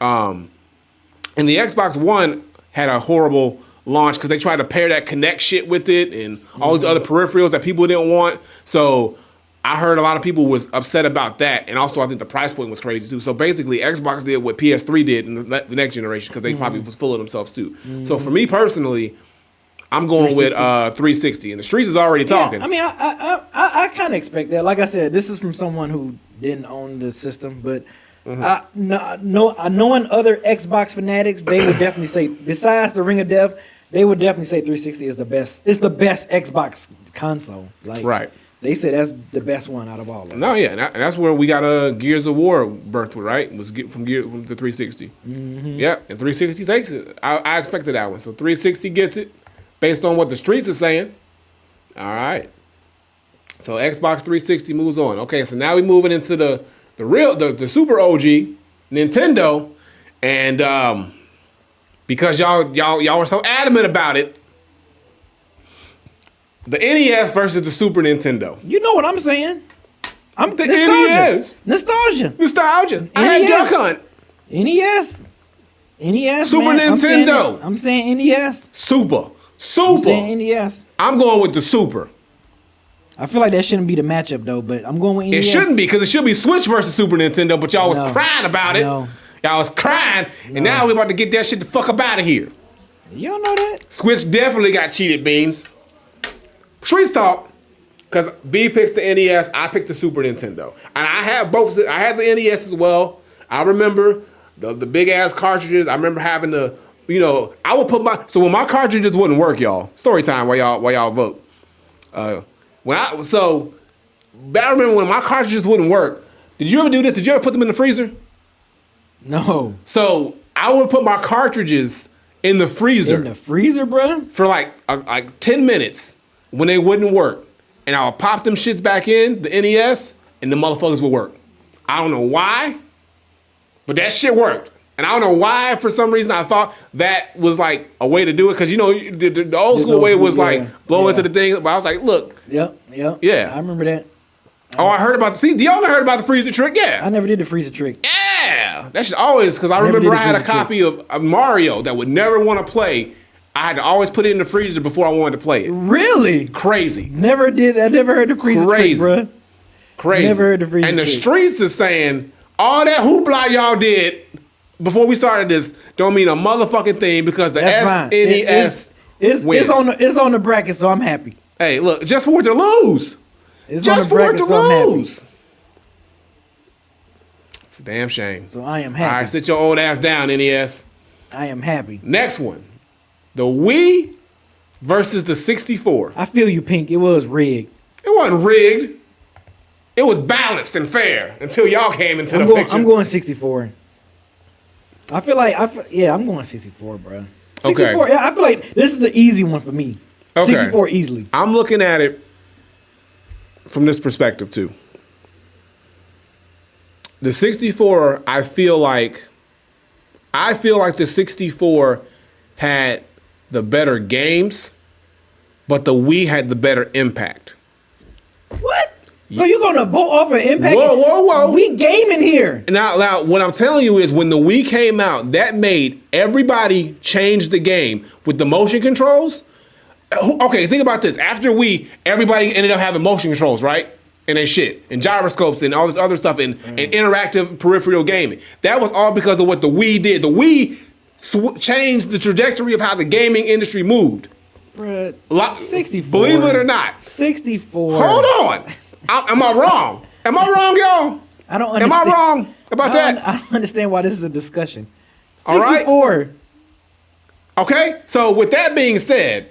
Speaker 1: And the Xbox One had a horrible launch because they tried to pair that Kinect shit with it and all these other peripherals that people didn't want. So I heard a lot of people was upset about that. And also I think the price point was crazy too. So basically Xbox did what PS3 did in the next generation because they probably was full of themselves too. So for me personally, I'm going with 360. And the streets is already talking.
Speaker 2: Yeah, I mean, I kind of expect that. Like I said, this is from someone who didn't own the system, but knowing other Xbox fanatics, they would definitely say, besides the Ring of Death, they would definitely say 360 is the best. It's the best Xbox console. Like,
Speaker 1: Right.
Speaker 2: They said that's the best one out of all of them.
Speaker 1: No, yeah, and that's where we got Gears of War birthed with, right? Was from the 360. Yeah, and 360 takes it. I expected that one, so 360 gets it based on what the streets are saying. All right. So Xbox 360 moves on. Okay, so now we're moving into the super OG Nintendo, and because y'all were so adamant about it. The NES versus the Super Nintendo.
Speaker 2: You know what I'm saying? I'm
Speaker 1: The
Speaker 2: nostalgia.
Speaker 1: NES.
Speaker 2: Nostalgia.
Speaker 1: I had
Speaker 2: NES.
Speaker 1: Duck Hunt.
Speaker 2: NES.
Speaker 1: Super
Speaker 2: man.
Speaker 1: Nintendo.
Speaker 2: I'm saying NES.
Speaker 1: Super.
Speaker 2: You saying
Speaker 1: Super.
Speaker 2: NES?
Speaker 1: I'm going with the Super.
Speaker 2: I feel like that shouldn't be the matchup though, but I'm going with
Speaker 1: It
Speaker 2: NES.
Speaker 1: shouldn't be because it should be Switch versus Super Nintendo, but y'all was
Speaker 2: No.
Speaker 1: crying about it.
Speaker 2: No.
Speaker 1: Y'all was crying,
Speaker 2: No.
Speaker 1: and now we about to get that shit the fuck up out of here.
Speaker 2: You don't know that?
Speaker 1: Switch definitely got cheated beans. Streets talk, because B picks the NES, I picked the Super Nintendo. And I have both, I had the NES as well. I remember the big ass cartridges. I remember having the, I would put so when my cartridges wouldn't work, y'all, story time while y'all vote. I remember when my cartridges wouldn't work. Did you ever do this? Did you ever put them in the freezer?
Speaker 2: No.
Speaker 1: So I would put my cartridges in the freezer.
Speaker 2: In the freezer, bro?
Speaker 1: For like 10 minutes when they wouldn't work. And I would pop them shits back in, the NES, and the motherfuckers would work. I don't know why, but that shit worked. And I don't know why, for some reason, I thought that was like a way to do it. Because, the old school way was like blow into the thing. But I was like, look.
Speaker 2: Yep.
Speaker 1: Yeah.
Speaker 2: I remember that.
Speaker 1: Oh, I heard about do y'all ever heard about the freezer trick? Yeah.
Speaker 2: I never did the freezer trick.
Speaker 1: Yeah. That shit always, because I
Speaker 2: Never
Speaker 1: remember
Speaker 2: did
Speaker 1: I had a
Speaker 2: the freezer
Speaker 1: copy of Mario that would never want to play. I had to always put it in the freezer before I wanted to play it.
Speaker 2: Really?
Speaker 1: Crazy.
Speaker 2: I never heard the freezer
Speaker 1: Crazy.
Speaker 2: trick, bro.
Speaker 1: Crazy.
Speaker 2: Never heard the freezer
Speaker 1: And the
Speaker 2: trick.
Speaker 1: streets is saying all that hoopla y'all did before we started this don't mean a motherfucking thing because the
Speaker 2: That's fine.
Speaker 1: SNES
Speaker 2: It's
Speaker 1: wins.
Speaker 2: it's on the bracket, so I'm happy.
Speaker 1: Hey, look, just for it to lose.
Speaker 2: It's
Speaker 1: Just
Speaker 2: on the
Speaker 1: for it
Speaker 2: bracket,
Speaker 1: to
Speaker 2: so I'm happy.
Speaker 1: lose. It's a damn shame.
Speaker 2: So I am
Speaker 1: All right,
Speaker 2: happy.
Speaker 1: sit your old ass down, NES.
Speaker 2: I am happy.
Speaker 1: Next one. The Wii versus the 64.
Speaker 2: I feel you, Pink. It was rigged.
Speaker 1: It wasn't rigged. It was balanced and fair until y'all came into the picture.
Speaker 2: I'm going 64. I feel like I'm going 64, bro. 64.
Speaker 1: Okay.
Speaker 2: Yeah, I feel like this is the easy one for me.
Speaker 1: Okay.
Speaker 2: 64 easily.
Speaker 1: I'm looking at it from this perspective too. The 64, I feel like the 64 had the better games, but the Wii had the better impact.
Speaker 2: What? So you're gonna vote off an impact?
Speaker 1: Whoa.
Speaker 2: We gaming here.
Speaker 1: Now, what I'm telling you is when the Wii came out, that made everybody change the game with the motion controls. Okay, think about this. After Wii, everybody ended up having motion controls, right? And they shit, and gyroscopes and all this other stuff and interactive peripheral gaming. That was all because of what the Wii did. The Wii changed the trajectory of how the gaming industry moved.
Speaker 2: Bruh, 64.
Speaker 1: Believe it or not.
Speaker 2: 64.
Speaker 1: Hold on. Am I wrong? Am I wrong, y'all?
Speaker 2: I don't
Speaker 1: Am
Speaker 2: understand.
Speaker 1: I wrong about that?
Speaker 2: I don't understand why this is a discussion.
Speaker 1: All right.
Speaker 2: 64.
Speaker 1: Okay, so with that being said,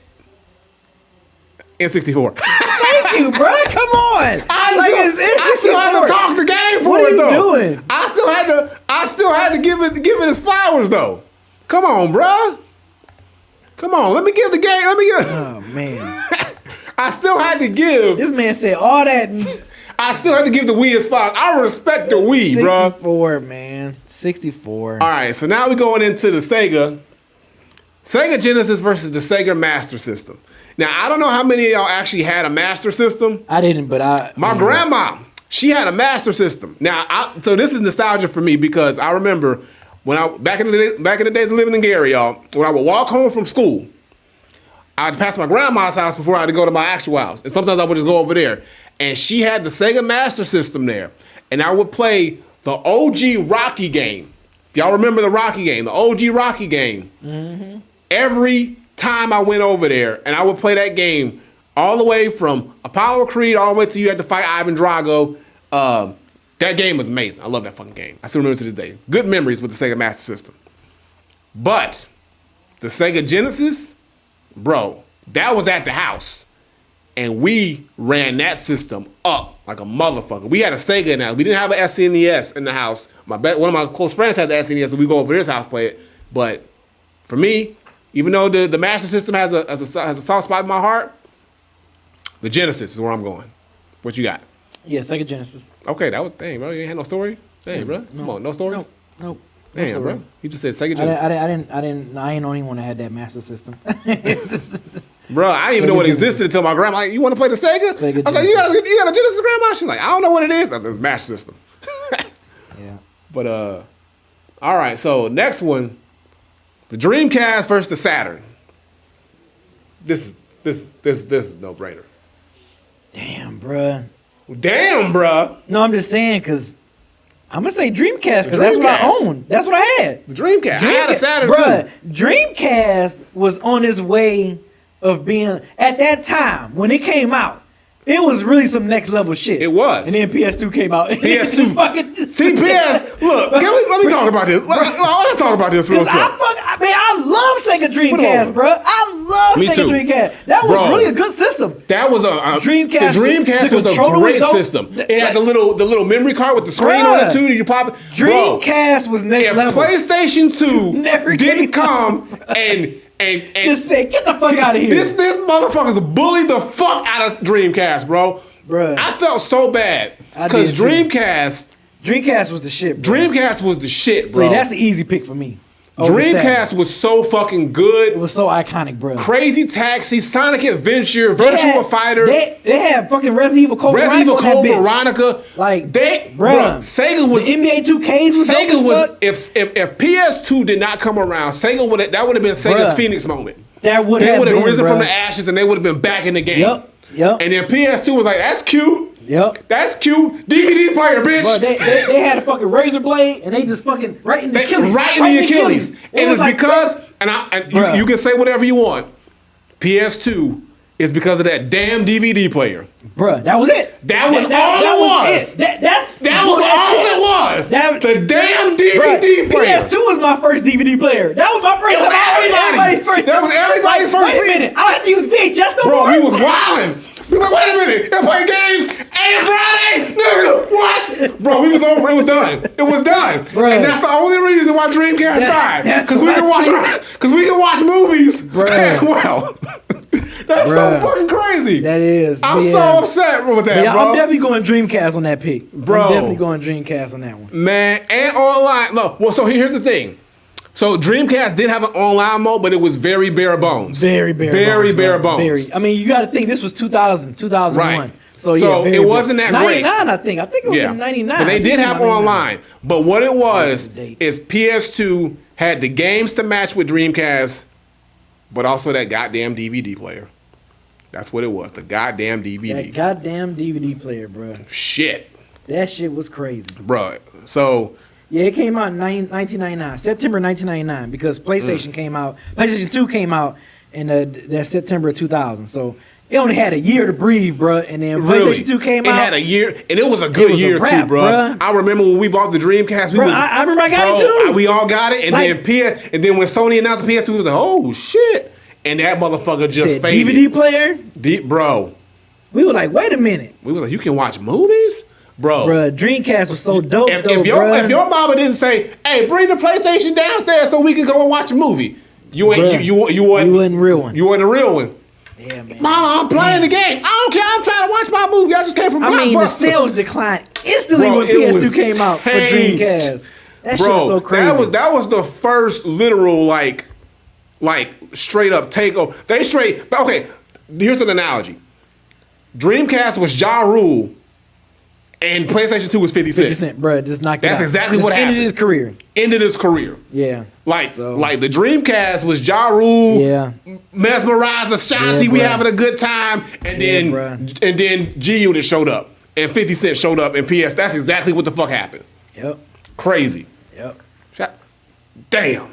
Speaker 1: N64.
Speaker 2: Thank you, bro. Come on.
Speaker 1: I still had to talk the game for
Speaker 2: What are
Speaker 1: it
Speaker 2: you
Speaker 1: though.
Speaker 2: doing?
Speaker 1: I still had to give it its flowers though. Come on, bro. Come on, let me give the game.
Speaker 2: Oh man,
Speaker 1: I still had to give.
Speaker 2: this man said all that.
Speaker 1: I still had to give the Wii its flowers. I respect the Wii, bro.
Speaker 2: 64, man. 64.
Speaker 1: All right, so now we're going into the Sega Genesis versus the Sega Master System. Now, I don't know how many of y'all actually had a Master System.
Speaker 2: I didn't, but
Speaker 1: My grandma, she had a Master System. Now, so this is nostalgia for me because I remember when back in the days of living in Gary, y'all, when I would walk home from school, I'd pass my grandma's house before I had to go to my actual house. And sometimes I would just go over there. And she had the Sega Master System there. And I would play the OG Rocky game. If y'all remember the Rocky game, the OG Rocky game. Mm-hmm. Every time I went over there, and I would play that game all the way from Apollo Creed all the way to you had to fight Ivan Drago. That game was amazing. I love that fucking game. I still remember it to this day. Good memories with the Sega Master System. But the Sega Genesis, bro, that was at the house. And we ran that system up like a motherfucker. We had a Sega in the house. We didn't have an SNES in the house. One of my close friends had the SNES, so we go over to his house play it. But for me, even though the Master System has a soft spot in my heart, the Genesis is where I'm going. What you got?
Speaker 2: yeah, Sega Genesis.
Speaker 1: Okay, that was dang, bro. You ain't had no story. Dang, bro. Come on, no stories.
Speaker 2: Nope.
Speaker 1: Damn, bro. You just said Sega Genesis.
Speaker 2: I ain't the only one that had that Master System.
Speaker 1: Bro, I didn't even know what existed until my grandma like, you want to play the Sega?
Speaker 2: Sega
Speaker 1: I was like, you got a Genesis, grandma? She's like, I don't know what it is. I said, it's Master System.
Speaker 2: Yeah.
Speaker 1: But all right. So next one, the Dreamcast versus the Saturn. This is no brainer.
Speaker 2: Damn, bruh.
Speaker 1: Damn, bruh.
Speaker 2: No, I'm just saying because I'm gonna say Dreamcast because that's what I own. That's what I had.
Speaker 1: The Dreamcast. I had a Saturn
Speaker 2: bruh,
Speaker 1: too.
Speaker 2: Dreamcast was on its way of being at that time when it came out. It was really some next level shit.
Speaker 1: It was.
Speaker 2: And then PS2 came out.
Speaker 1: PS2. See, look, let me talk about this. I want to talk about this real quick.
Speaker 2: I love Sega Dreamcast, bro. I love Sega Dreamcast. That was really a good system.
Speaker 1: That was a
Speaker 2: Dreamcast.
Speaker 1: The Dreamcast was a great system. It had the little memory card with the screen on it too. You pop it.
Speaker 2: Dreamcast was next level.
Speaker 1: PlayStation 2 didn't come and
Speaker 2: just say, get the fuck out of here.
Speaker 1: This motherfucker's bullied the fuck out of Dreamcast, bro.
Speaker 2: Bruh.
Speaker 1: I felt so bad because
Speaker 2: Dreamcast was the shit, bro.
Speaker 1: Dreamcast was the shit, bro.
Speaker 2: See, that's an easy pick for me.
Speaker 1: Dreamcast was so fucking good.
Speaker 2: It was so iconic, bro.
Speaker 1: Crazy Taxi, Sonic Adventure, Virtua Fighter.
Speaker 2: They had fucking Resident Evil Code
Speaker 1: Veronica.
Speaker 2: Like,
Speaker 1: bruh, Sega was
Speaker 2: the NBA 2Ks was
Speaker 1: Sega was if PS2 did not come around, Sega would have been Sega's Phoenix moment.
Speaker 2: That would
Speaker 1: they
Speaker 2: have
Speaker 1: would have
Speaker 2: been,
Speaker 1: risen
Speaker 2: bruh.
Speaker 1: from the ashes and they would have been back in the game.
Speaker 2: Yep.
Speaker 1: And then PS2 was like, that's cute.
Speaker 2: Yep.
Speaker 1: That's cute. DVD player, bitch.
Speaker 2: Bro, they had a fucking razor blade and they just fucking right in the Achilles.
Speaker 1: Right in the Achilles. And it's like, because, you can say whatever you want, PS2 is because of that damn DVD player.
Speaker 2: Bruh, that was it.
Speaker 1: That was all it was. That was all it was. The damn DVD player.
Speaker 2: PS2 was my first DVD player. That was my first.
Speaker 1: That was everybody's first.
Speaker 2: Wait a minute. I had to use VHS no more.
Speaker 1: Bro, we was wildin'. We was like, wait a minute. They're playing games. Hey, Friday. Nigga, what? Bro, we was over. It was done. It was done.
Speaker 2: Bro.
Speaker 1: And that's the only reason why Dreamcast died. Because we can watch movies as well. That's so fucking crazy.
Speaker 2: That is.
Speaker 1: I'm so upset with that, bro.
Speaker 2: I'm definitely going Dreamcast on that pick.
Speaker 1: Bro.
Speaker 2: I'm definitely going Dreamcast on that one.
Speaker 1: Man, and online. Look, well, so here's the thing. So Dreamcast did have an online mode, but it was very bare bones.
Speaker 2: Very bare bones.
Speaker 1: Very.
Speaker 2: I mean, you got to think this was 2000, 2001.
Speaker 1: Right.
Speaker 2: So yeah,
Speaker 1: it wasn't that great.
Speaker 2: 99, I think it was in 99.
Speaker 1: But they did have online. But what it was is PS2 had the games to match with Dreamcast, but also that goddamn DVD player. That's what it was. The goddamn DVD.
Speaker 2: That goddamn DVD player, bro.
Speaker 1: Shit.
Speaker 2: That shit was crazy.
Speaker 1: Bro. So.
Speaker 2: Yeah, it came out in 1999. September 1999 because PlayStation came out. PlayStation 2 came out in that September of 2000. So it only had a year to breathe, bro. And then PlayStation 2 came out.
Speaker 1: It had a year. And it was a good year too, bro. I remember when we bought the Dreamcast.
Speaker 2: I remember I got it too.
Speaker 1: We all got it. And then when Sony announced the PS2, we was like, oh, shit. And that motherfucker just faded.
Speaker 2: DVD player?
Speaker 1: Bro.
Speaker 2: We were like, wait a minute.
Speaker 1: We were like, you can watch movies? Bro.
Speaker 2: Dreamcast was so dope,
Speaker 1: if your mama didn't say, hey, bring the PlayStation downstairs so we can go and watch a movie, you wasn't a real one. You wasn't a real one.
Speaker 2: Yeah, man.
Speaker 1: Mama, I'm playing the game. I don't care. I'm trying to watch my movie. I just came from
Speaker 2: the sales declined instantly when PS2 came out for Dreamcast. That shit was so crazy.
Speaker 1: That was the first literal like straight up takeover. Okay, here's an analogy. Dreamcast was Ja Rule. And PlayStation 2 was 50 Cent.
Speaker 2: 50 Cent, bro, just knocked it out.
Speaker 1: That's exactly what happened. Ended his career.
Speaker 2: Yeah.
Speaker 1: Like the Dreamcast was Ja Rule, Mesmerize Ashanti, we having a good time, and then G Unit showed up. And 50 Cent showed up and PS. That's exactly what the fuck happened.
Speaker 2: Yep.
Speaker 1: Crazy.
Speaker 2: Yep.
Speaker 1: Damn.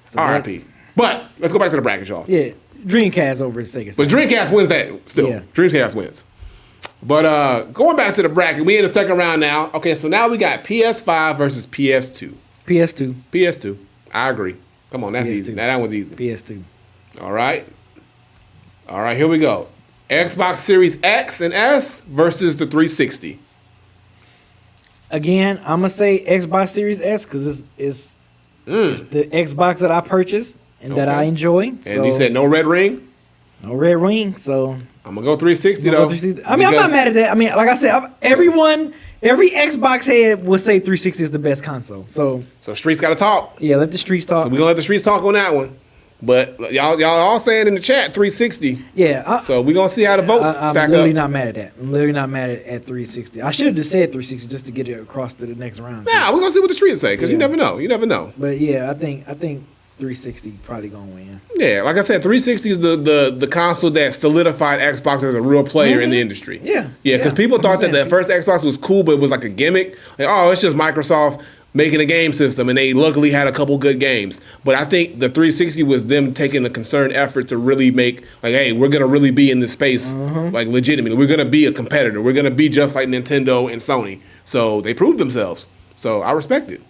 Speaker 1: So RIP. But let's go back to the bracket, y'all.
Speaker 2: Yeah. Dreamcast over Sega.
Speaker 1: But Dreamcast wins that still. Yeah. Dreamcast wins. But going back to the bracket, we in the second round now. Okay, so now we got PS5 versus PS2.
Speaker 2: PS2.
Speaker 1: I agree. Come on, that's easy. Now that one's easy.
Speaker 2: PS2.
Speaker 1: All right, here we go. Xbox Series X and S versus the 360.
Speaker 2: Again, I'm going to say Xbox Series S because it's the Xbox that I purchased and that I enjoy.
Speaker 1: And you said no red ring?
Speaker 2: No red ring, so...
Speaker 1: I'm going to go 360 though.
Speaker 2: I mean, I'm not mad at that. I mean, like I said, every Xbox head will say 360 is the best console. So
Speaker 1: streets got to talk.
Speaker 2: Yeah, let the streets talk.
Speaker 1: So we're going to let the streets talk on that one. But y'all all saying in the chat 360.
Speaker 2: Yeah.
Speaker 1: So we're going to see how the votes stack up.
Speaker 2: I'm literally not mad at that. I'm literally not mad at 360. I should have just said 360 just to get it across to the next round.
Speaker 1: Nah, we're going to see what the streets say because you never know.
Speaker 2: But yeah, I think 360 probably gonna win.
Speaker 1: Yeah, like I said, 360 is the console that solidified Xbox as a real player in the industry.
Speaker 2: Yeah.
Speaker 1: Yeah, because people thought that
Speaker 2: 100%.
Speaker 1: the first Xbox was cool, but it was like a gimmick. Like, oh, it's just Microsoft making a game system, and they luckily had a couple good games. But I think the 360 was them taking a concerned effort to really make, like, hey, we're going to really be in this space, like, legitimately. We're going to be a competitor. We're going to be just like Nintendo and Sony. So they proved themselves. So I respect it.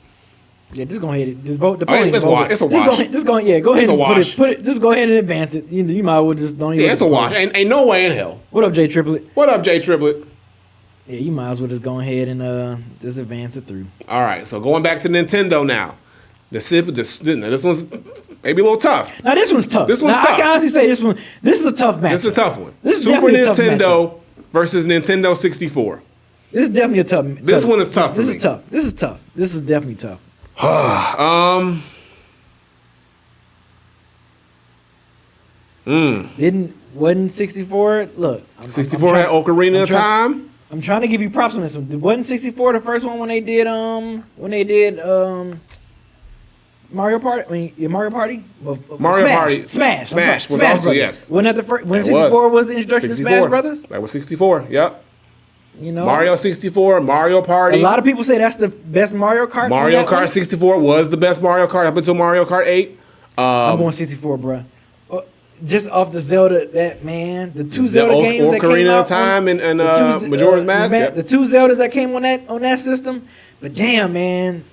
Speaker 2: Yeah, just go ahead. Just vote.
Speaker 1: It's a wash.
Speaker 2: Just go ahead. Go ahead and
Speaker 1: wash.
Speaker 2: put it. Just go ahead and advance it. You might as well just don't even.
Speaker 1: Yeah, it's a wash. Ain't no way in hell.
Speaker 2: What up, Jay Triplet?
Speaker 1: What up, Jay Triplet?
Speaker 2: Yeah, you might as well just go ahead and just advance it through.
Speaker 1: All right, so going back to Nintendo now. This one's maybe a little tough.
Speaker 2: Now this one's tough.
Speaker 1: This one's tough.
Speaker 2: I can honestly say this one. This is a tough match.
Speaker 1: This is a tough one.
Speaker 2: This is
Speaker 1: Super
Speaker 2: definitely a tough
Speaker 1: Nintendo versus Nintendo 64.
Speaker 2: This is definitely a tough.
Speaker 1: This one is tough.
Speaker 2: This
Speaker 1: for
Speaker 2: is
Speaker 1: me.
Speaker 2: tough. This is tough. This is definitely tough. Wasn't 64? Look,
Speaker 1: 64 had Ocarina of Time.
Speaker 2: I'm trying to give you props on this one. Wasn't 64 the first one when they did Mario Party? I mean, Mario Party?
Speaker 1: Mario Party.
Speaker 2: Smash
Speaker 1: Was
Speaker 2: Smash
Speaker 1: also,
Speaker 2: Brothers.
Speaker 1: yes.
Speaker 2: Wasn't that the first? When
Speaker 1: It
Speaker 2: 64 was the introduction
Speaker 1: 64.
Speaker 2: to Smash Brothers?
Speaker 1: That was 64. Yep.
Speaker 2: You know,
Speaker 1: Mario 64, Mario Party.
Speaker 2: a lot of people say that's the best Mario Kart.
Speaker 1: Mario
Speaker 2: on that
Speaker 1: Kart
Speaker 2: one.
Speaker 1: 64 was the best Mario Kart up until Mario Kart 8.
Speaker 2: I'm going 64, bro. Just off the Zelda, the two Zelda games that came
Speaker 1: Ocarina
Speaker 2: out
Speaker 1: of Time and
Speaker 2: the two,
Speaker 1: Majora's Mask. Yep.
Speaker 2: The two Zeldas that came on that system. But damn, man.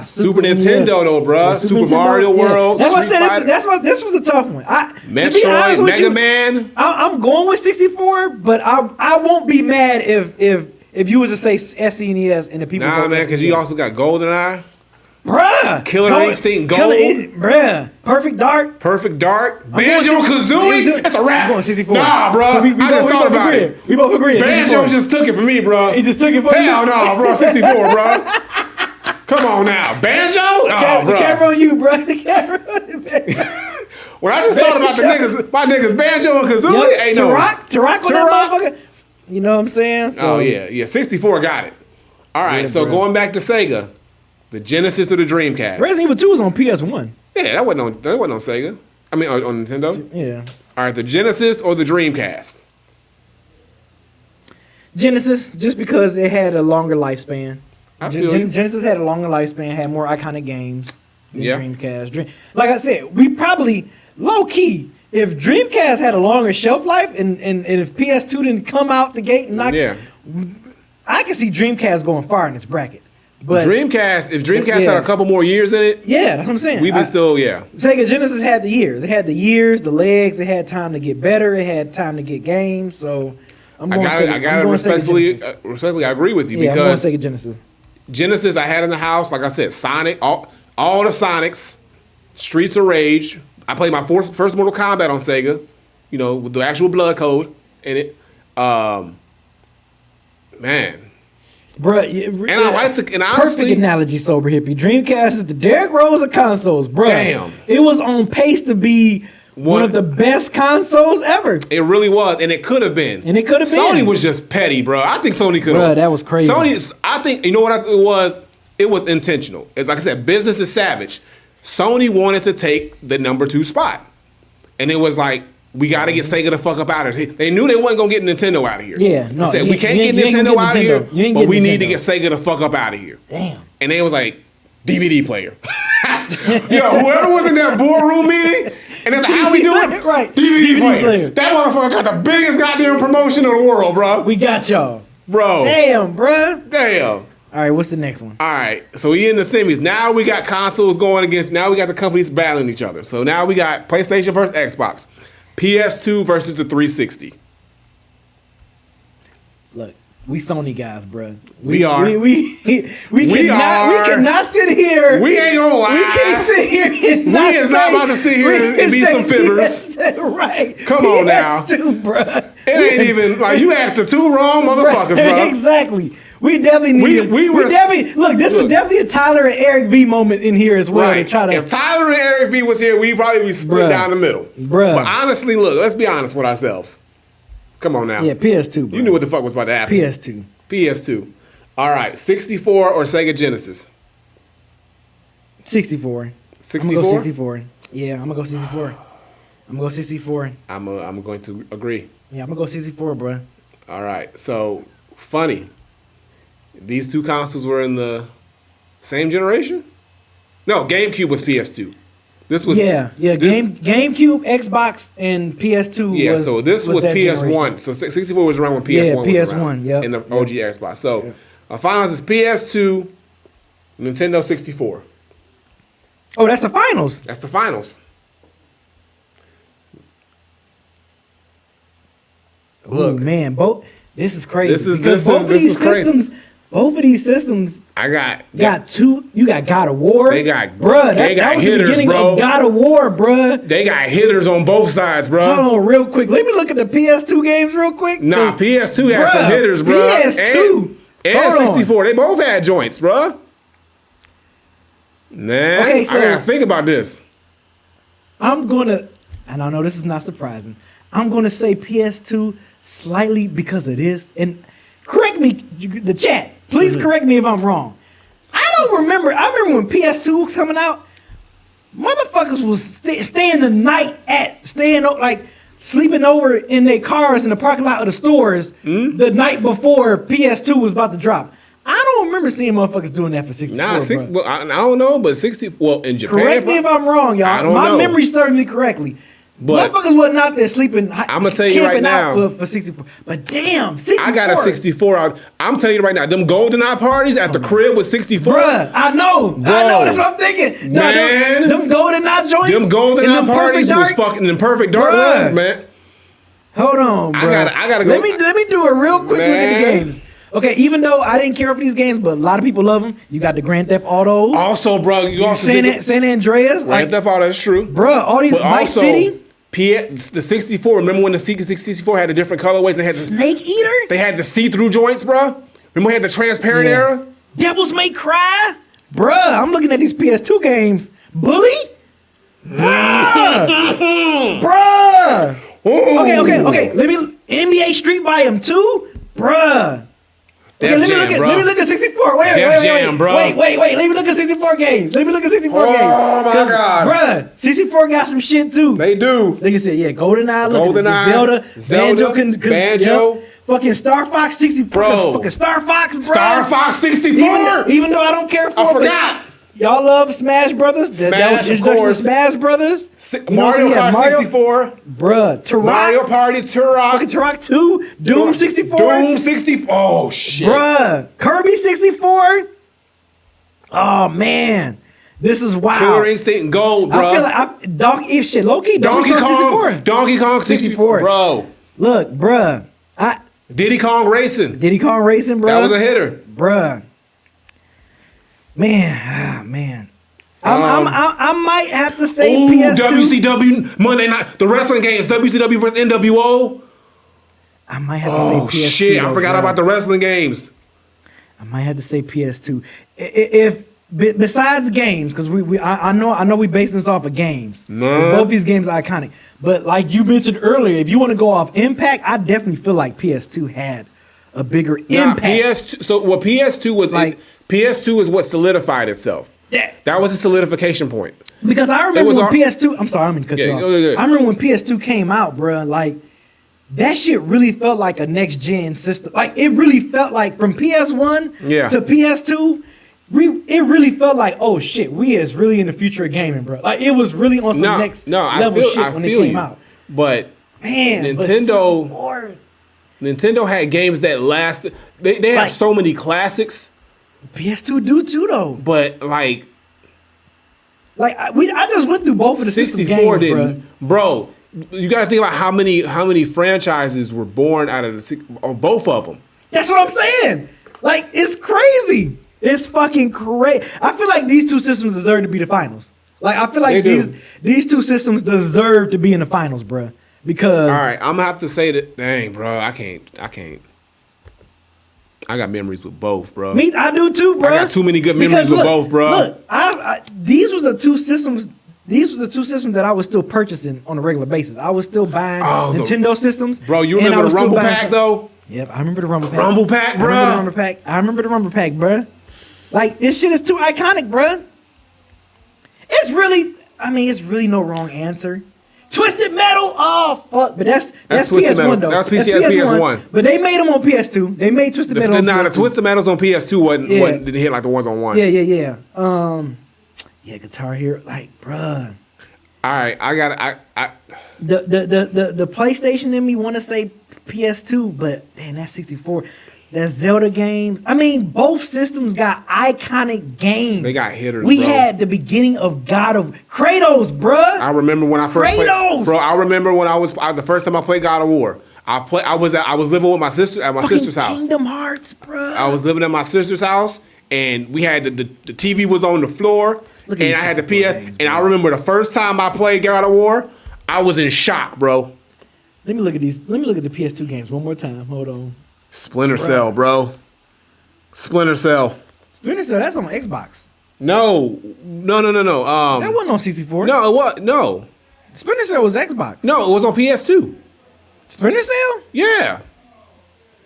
Speaker 1: Super Nintendo though, bruh. Super Mario World.
Speaker 2: That's what I
Speaker 1: Street
Speaker 2: said.
Speaker 1: Fighter.
Speaker 2: This was a tough one. To be honest
Speaker 1: Metroid,
Speaker 2: with
Speaker 1: Mega
Speaker 2: you,
Speaker 1: Man.
Speaker 2: I'm going with 64, but I won't be mad if you was to say SNES and the people.
Speaker 1: Nah,
Speaker 2: vote
Speaker 1: man, because you
Speaker 2: SNES.
Speaker 1: also got GoldenEye,
Speaker 2: Bruh,
Speaker 1: Killer Instinct Gold.
Speaker 2: Bruh, Perfect Dark.
Speaker 1: Perfect Dark,
Speaker 2: I'm going
Speaker 1: Banjo
Speaker 2: 60
Speaker 1: Kazooie. That's a rap.
Speaker 2: I'm going 64.
Speaker 1: Nah, bro.
Speaker 2: So we
Speaker 1: I just
Speaker 2: both
Speaker 1: thought about
Speaker 2: agree.
Speaker 1: it.
Speaker 2: We both agree.
Speaker 1: Banjo just took it from me, bro.
Speaker 2: He just took it for you.
Speaker 1: Hell no, bro. 64, bro. Come on now, Banjo. Oh,
Speaker 2: The
Speaker 1: bro.
Speaker 2: camera on you, bro. The camera on you, Banjo.
Speaker 1: When I just thought about my niggas Banjo and Kazooie, ain't no.
Speaker 2: Turok on that motherfucker. You know what I'm saying? So,
Speaker 1: Oh yeah. 64 got it. All right,
Speaker 2: Yeah,
Speaker 1: so
Speaker 2: bro.
Speaker 1: going back to Sega, the Genesis or the Dreamcast.
Speaker 2: Resident Evil 2 was on PS1.
Speaker 1: Yeah, that wasn't on Sega. I mean, on Nintendo.
Speaker 2: Yeah.
Speaker 1: All right, the Genesis or the Dreamcast.
Speaker 2: Genesis, just because it had a longer lifespan.
Speaker 1: I feel you.
Speaker 2: Genesis had a longer lifespan, had more iconic games than
Speaker 1: Yeah.
Speaker 2: Dreamcast. Like I said, we probably, low key, if Dreamcast had a longer shelf life and if PS2 didn't come out the gate and knock,
Speaker 1: Yeah.
Speaker 2: I can see Dreamcast going far in this bracket. But
Speaker 1: Dreamcast, if Dreamcast
Speaker 2: Yeah.
Speaker 1: had a couple more years in it,
Speaker 2: yeah, that's what I'm saying.
Speaker 1: we'd be still, yeah.
Speaker 2: Sega Genesis had the years. It had the years, the legs. It had time to get better. It had time to get games. So I'm
Speaker 1: I
Speaker 2: going
Speaker 1: gotta
Speaker 2: I'm going
Speaker 1: respectfully,
Speaker 2: Sega Genesis.
Speaker 1: respectfully, I agree with you
Speaker 2: Yeah, I'm going
Speaker 1: because
Speaker 2: Sega Genesis.
Speaker 1: Genesis I had in the house, like I said, Sonic, all the Sonics, Streets of Rage. I played my first Mortal Kombat on Sega, you know, with the actual blood code in it. Man.
Speaker 2: Bruh,
Speaker 1: And I like the, and
Speaker 2: perfect
Speaker 1: honestly,
Speaker 2: analogy, Sober Hippie. Dreamcast is the Derrick Rose of consoles, bruh.
Speaker 1: Damn.
Speaker 2: It was on pace to be one of the best consoles ever.
Speaker 1: it really was, and it could have been.
Speaker 2: And it could have been.
Speaker 1: Sony was just petty, bro. I think Sony could have.
Speaker 2: Bruh, that was crazy.
Speaker 1: Sony, I think, you know what it was? It was intentional. It's like I said, business is savage. Sony wanted to take the number 2 spot. And it was like, we got to get Sega the fuck up out of here. They knew they wasn't going to get Nintendo out of here.
Speaker 2: Yeah, no,
Speaker 1: They said,
Speaker 2: you
Speaker 1: we can't
Speaker 2: ain't-
Speaker 1: get
Speaker 2: you ain't
Speaker 1: Nintendo
Speaker 2: gonna
Speaker 1: out
Speaker 2: get
Speaker 1: of here,
Speaker 2: Nintendo. You ain't
Speaker 1: but
Speaker 2: getting
Speaker 1: we need to
Speaker 2: Nintendo.
Speaker 1: get Sega the fuck up out of here.
Speaker 2: Damn.
Speaker 1: And they was like, DVD player. Yo, whoever was in that boardroom meeting, and it's like, how we doing?
Speaker 2: Right.
Speaker 1: DVD,
Speaker 2: DVD
Speaker 1: player.
Speaker 2: player.
Speaker 1: That motherfucker got the biggest goddamn promotion in the world, bro.
Speaker 2: We got y'all.
Speaker 1: Bro.
Speaker 2: Damn, bruh.
Speaker 1: Damn.
Speaker 2: All right, what's the next one?
Speaker 1: All right, so we in the semis. Now we got consoles going against, now we got the companies battling each other. So now we got PlayStation versus Xbox. PS2 versus the 360.
Speaker 2: Look, we Sony guys, bruh.
Speaker 1: We are.
Speaker 2: We
Speaker 1: are.
Speaker 2: cannot sit here.
Speaker 1: We ain't gonna lie.
Speaker 2: We can't sit here and
Speaker 1: We
Speaker 2: not
Speaker 1: is
Speaker 2: say,
Speaker 1: not about to sit here and be some fibbers.
Speaker 2: Right.
Speaker 1: Come on now.
Speaker 2: PS2, bruh.
Speaker 1: It ain't even, like, you asked the 2 wrong motherfuckers, bro.
Speaker 2: Exactly. We definitely need.
Speaker 1: we were-
Speaker 2: definitely look. This is definitely a Tyler and Eric V moment in here as well
Speaker 1: Right.
Speaker 2: to try to.
Speaker 1: If Tyler and Eric V was here, we'd probably be split
Speaker 2: Bruh.
Speaker 1: down the middle.
Speaker 2: Bruh.
Speaker 1: But honestly, look, let's be honest with ourselves. Come on now.
Speaker 2: Yeah, PS2. Bro.
Speaker 1: You knew what the fuck was about to happen.
Speaker 2: PS2.
Speaker 1: PS2. All right, 64 or Sega Genesis?
Speaker 2: 64. I'm gonna
Speaker 1: 64?
Speaker 2: go 64. Yeah, I'm gonna go 64. I'm gonna go 64.
Speaker 1: I'm going to agree.
Speaker 2: Yeah, I'm gonna go 64, bro.
Speaker 1: All right. So funny. These two consoles were in the same generation? No, GameCube was PS2. This was
Speaker 2: GameCube, Xbox, and PS2.
Speaker 1: Yeah, so this was
Speaker 2: that
Speaker 1: PS1.
Speaker 2: generation.
Speaker 1: So 64 was around when PS1 was around.
Speaker 2: PS1,
Speaker 1: In the OG Xbox. So finals is PS2, Nintendo 64.
Speaker 2: Oh, that's the finals.
Speaker 1: That's the finals.
Speaker 2: Oh man, this is crazy.
Speaker 1: This is
Speaker 2: because both of these systems
Speaker 1: I
Speaker 2: got two. You got God of War.
Speaker 1: They got
Speaker 2: that was
Speaker 1: hitters,
Speaker 2: the beginning
Speaker 1: bro.
Speaker 2: of God of War, bruh.
Speaker 1: They got hitters on both sides, bro.
Speaker 2: Hold on, real quick. Let me look at the PS2 games real quick.
Speaker 1: Nah, PS2 had some hitters, bro.
Speaker 2: PS2
Speaker 1: and 64. They both had joints, bro. Man,
Speaker 2: Okay, so
Speaker 1: I gotta think about this.
Speaker 2: and I know this is not surprising. I'm gonna say PS2 slightly because of this. And correct me, the chat. Please correct me if I'm wrong. I don't remember. I remember when PS2 was coming out. Motherfuckers was staying the night sleeping over in their cars in the parking lot of the stores the night before PS2 was about to drop. I don't remember seeing motherfuckers doing that for 64.
Speaker 1: Well, I don't know, but 60. Well, in Japan,
Speaker 2: Correct me if I'm wrong, y'all.
Speaker 1: I don't
Speaker 2: My
Speaker 1: know.
Speaker 2: memory serves me correctly.
Speaker 1: But
Speaker 2: motherfuckers wasn't out there sleeping.
Speaker 1: I'm gonna tell you right now
Speaker 2: for 64. But damn, 64.
Speaker 1: I got a 64 out. I'm telling you right now, them GoldenEye parties at the crib with 64.
Speaker 2: Bruh, I know. That's what I'm thinking.
Speaker 1: Man,
Speaker 2: them GoldenEye joints.
Speaker 1: Them GoldenEye parties was fucking in perfect dark runs, man.
Speaker 2: Hold on, bro.
Speaker 1: I gotta go.
Speaker 2: Let me do a real quick look at the games. Okay, even though I didn't care for these games, but a lot of people love them. You got the Grand Theft Autos.
Speaker 1: Also, bro, you also
Speaker 2: San Andreas.
Speaker 1: Grand Theft Auto, that's true.
Speaker 2: Bro, all these Vice City.
Speaker 1: The 64. Remember when the 64 had the different colorways? They had
Speaker 2: Snake Eater.
Speaker 1: They had the see-through joints, bro. Remember we had the transparent era.
Speaker 2: Devils May Cry. Bruh, I'm looking at these PS2 games. Bully. Bruh. Okay. Let me NBA Street Volume 2. Bruh. Okay, let me look at 64. Wait.
Speaker 1: Bro.
Speaker 2: Wait. Let me look at 64 games. Oh my
Speaker 1: God.
Speaker 2: Bruh, 64 got some shit too.
Speaker 1: They do.
Speaker 2: Like you said, yeah, GoldenEye, Zelda,
Speaker 1: Banjo.
Speaker 2: Fucking Star Fox 64.
Speaker 1: Bro.
Speaker 2: Fucking Star Fox, bro.
Speaker 1: Star Fox 64.
Speaker 2: Even though I don't care for it.
Speaker 1: I forgot.
Speaker 2: Y'all love Smash Brothers? That was introduction to Smash Brothers.
Speaker 1: Mario Kart 64.
Speaker 2: Bruh. Turok.
Speaker 1: Mario Party, Turok.
Speaker 2: Fucking Turok 2. Doom 64.
Speaker 1: Doom 64. Oh, shit.
Speaker 2: Bruh. Kirby 64. Oh, man. This is wild.
Speaker 1: Killer Instinct Gold, bro.
Speaker 2: I feel like Donkey
Speaker 1: Kong 64. Bro.
Speaker 2: Look, bruh.
Speaker 1: Diddy Kong Racing,
Speaker 2: bruh.
Speaker 1: That was a hitter.
Speaker 2: Bruh. Man. I might have to say PS2.
Speaker 1: WCW Monday night, the wrestling games, WCW versus NWO.
Speaker 2: I might have to say PS2.
Speaker 1: Oh shit, I forgot about the wrestling games.
Speaker 2: I might have to say PS2. If besides games, because I know we based this off of games. Both these games are iconic. But like you mentioned earlier, if you want to go off impact, I definitely feel like PS2 had a bigger impact.
Speaker 1: PS2. So what PS2 was PS2 is what solidified itself.
Speaker 2: Yeah.
Speaker 1: That was a solidification point.
Speaker 2: Because I remember when PS2. I'm sorry, I'm gonna cut you off.
Speaker 1: Go.
Speaker 2: I remember when PS2 came out, bro. Like that shit really felt like a next gen system. Like it really felt like from PS1 to PS2. It really felt like, oh shit, we is really in the future of gaming, bro. Like it was really on some next level shit when it came out.
Speaker 1: But
Speaker 2: man,
Speaker 1: Nintendo had games that lasted. They have so many classics.
Speaker 2: PS2 do too though.
Speaker 1: But I
Speaker 2: just went through both of the system games,
Speaker 1: bro. You got to think about how many franchises were born out of both of them.
Speaker 2: That's what I'm saying. Like it's crazy. It's fucking crazy. I feel like these two systems deserve to be the finals. Like I feel like these two systems deserve to be in the finals, bro. Because
Speaker 1: all right, I'm gonna have to say that. Dang, bro, I can't. I got memories with both, bro.
Speaker 2: I do too, bro.
Speaker 1: I got too many good memories with both, bro.
Speaker 2: Look, these were the two systems. These were the two systems that I was still purchasing on a regular basis. I was still buying Nintendo systems.
Speaker 1: Bro, you remember the Rumble Pack though?
Speaker 2: Yep, I remember the Rumble Pack.
Speaker 1: Rumble Pack, bro.
Speaker 2: I remember the Rumble Pack, bro. Like this shit is too iconic, bro. It's really, it's really no wrong answer. Twisted Metal, oh fuck! But that's
Speaker 1: Twisted Metal.
Speaker 2: PS1 though.
Speaker 1: That's PS1.
Speaker 2: But they made them on PS2. They made Twisted Metal on PS2.
Speaker 1: The Twisted Metals on PS2 didn't hit like the ones on one.
Speaker 2: Yeah. Guitar Hero, like, bruh.
Speaker 1: All right,
Speaker 2: The PlayStation in me want to say PS2, but damn, that's 64. That's Zelda games. Both systems got iconic games.
Speaker 1: They got hitters.
Speaker 2: We had the beginning of God of Kratos, bruh.
Speaker 1: I remember when I first played. Bro, I remember when the first time I played God of War. I was living with my sister at my sister's house.
Speaker 2: Kingdom Hearts, bruh.
Speaker 1: I was living at my sister's house, and we had the TV was on the floor, and I had the PS. Games, and I remember the first time I played God of War, I was in shock, bro.
Speaker 2: Let me look at these. Let me look at the PS2 games one more time. Hold on.
Speaker 1: Splinter Cell, bro. Splinter Cell.
Speaker 2: That's on Xbox.
Speaker 1: No.
Speaker 2: That wasn't on 64.
Speaker 1: No, it was no.
Speaker 2: Splinter Cell was Xbox.
Speaker 1: No, it was on PS2.
Speaker 2: Splinter Cell?
Speaker 1: Yeah.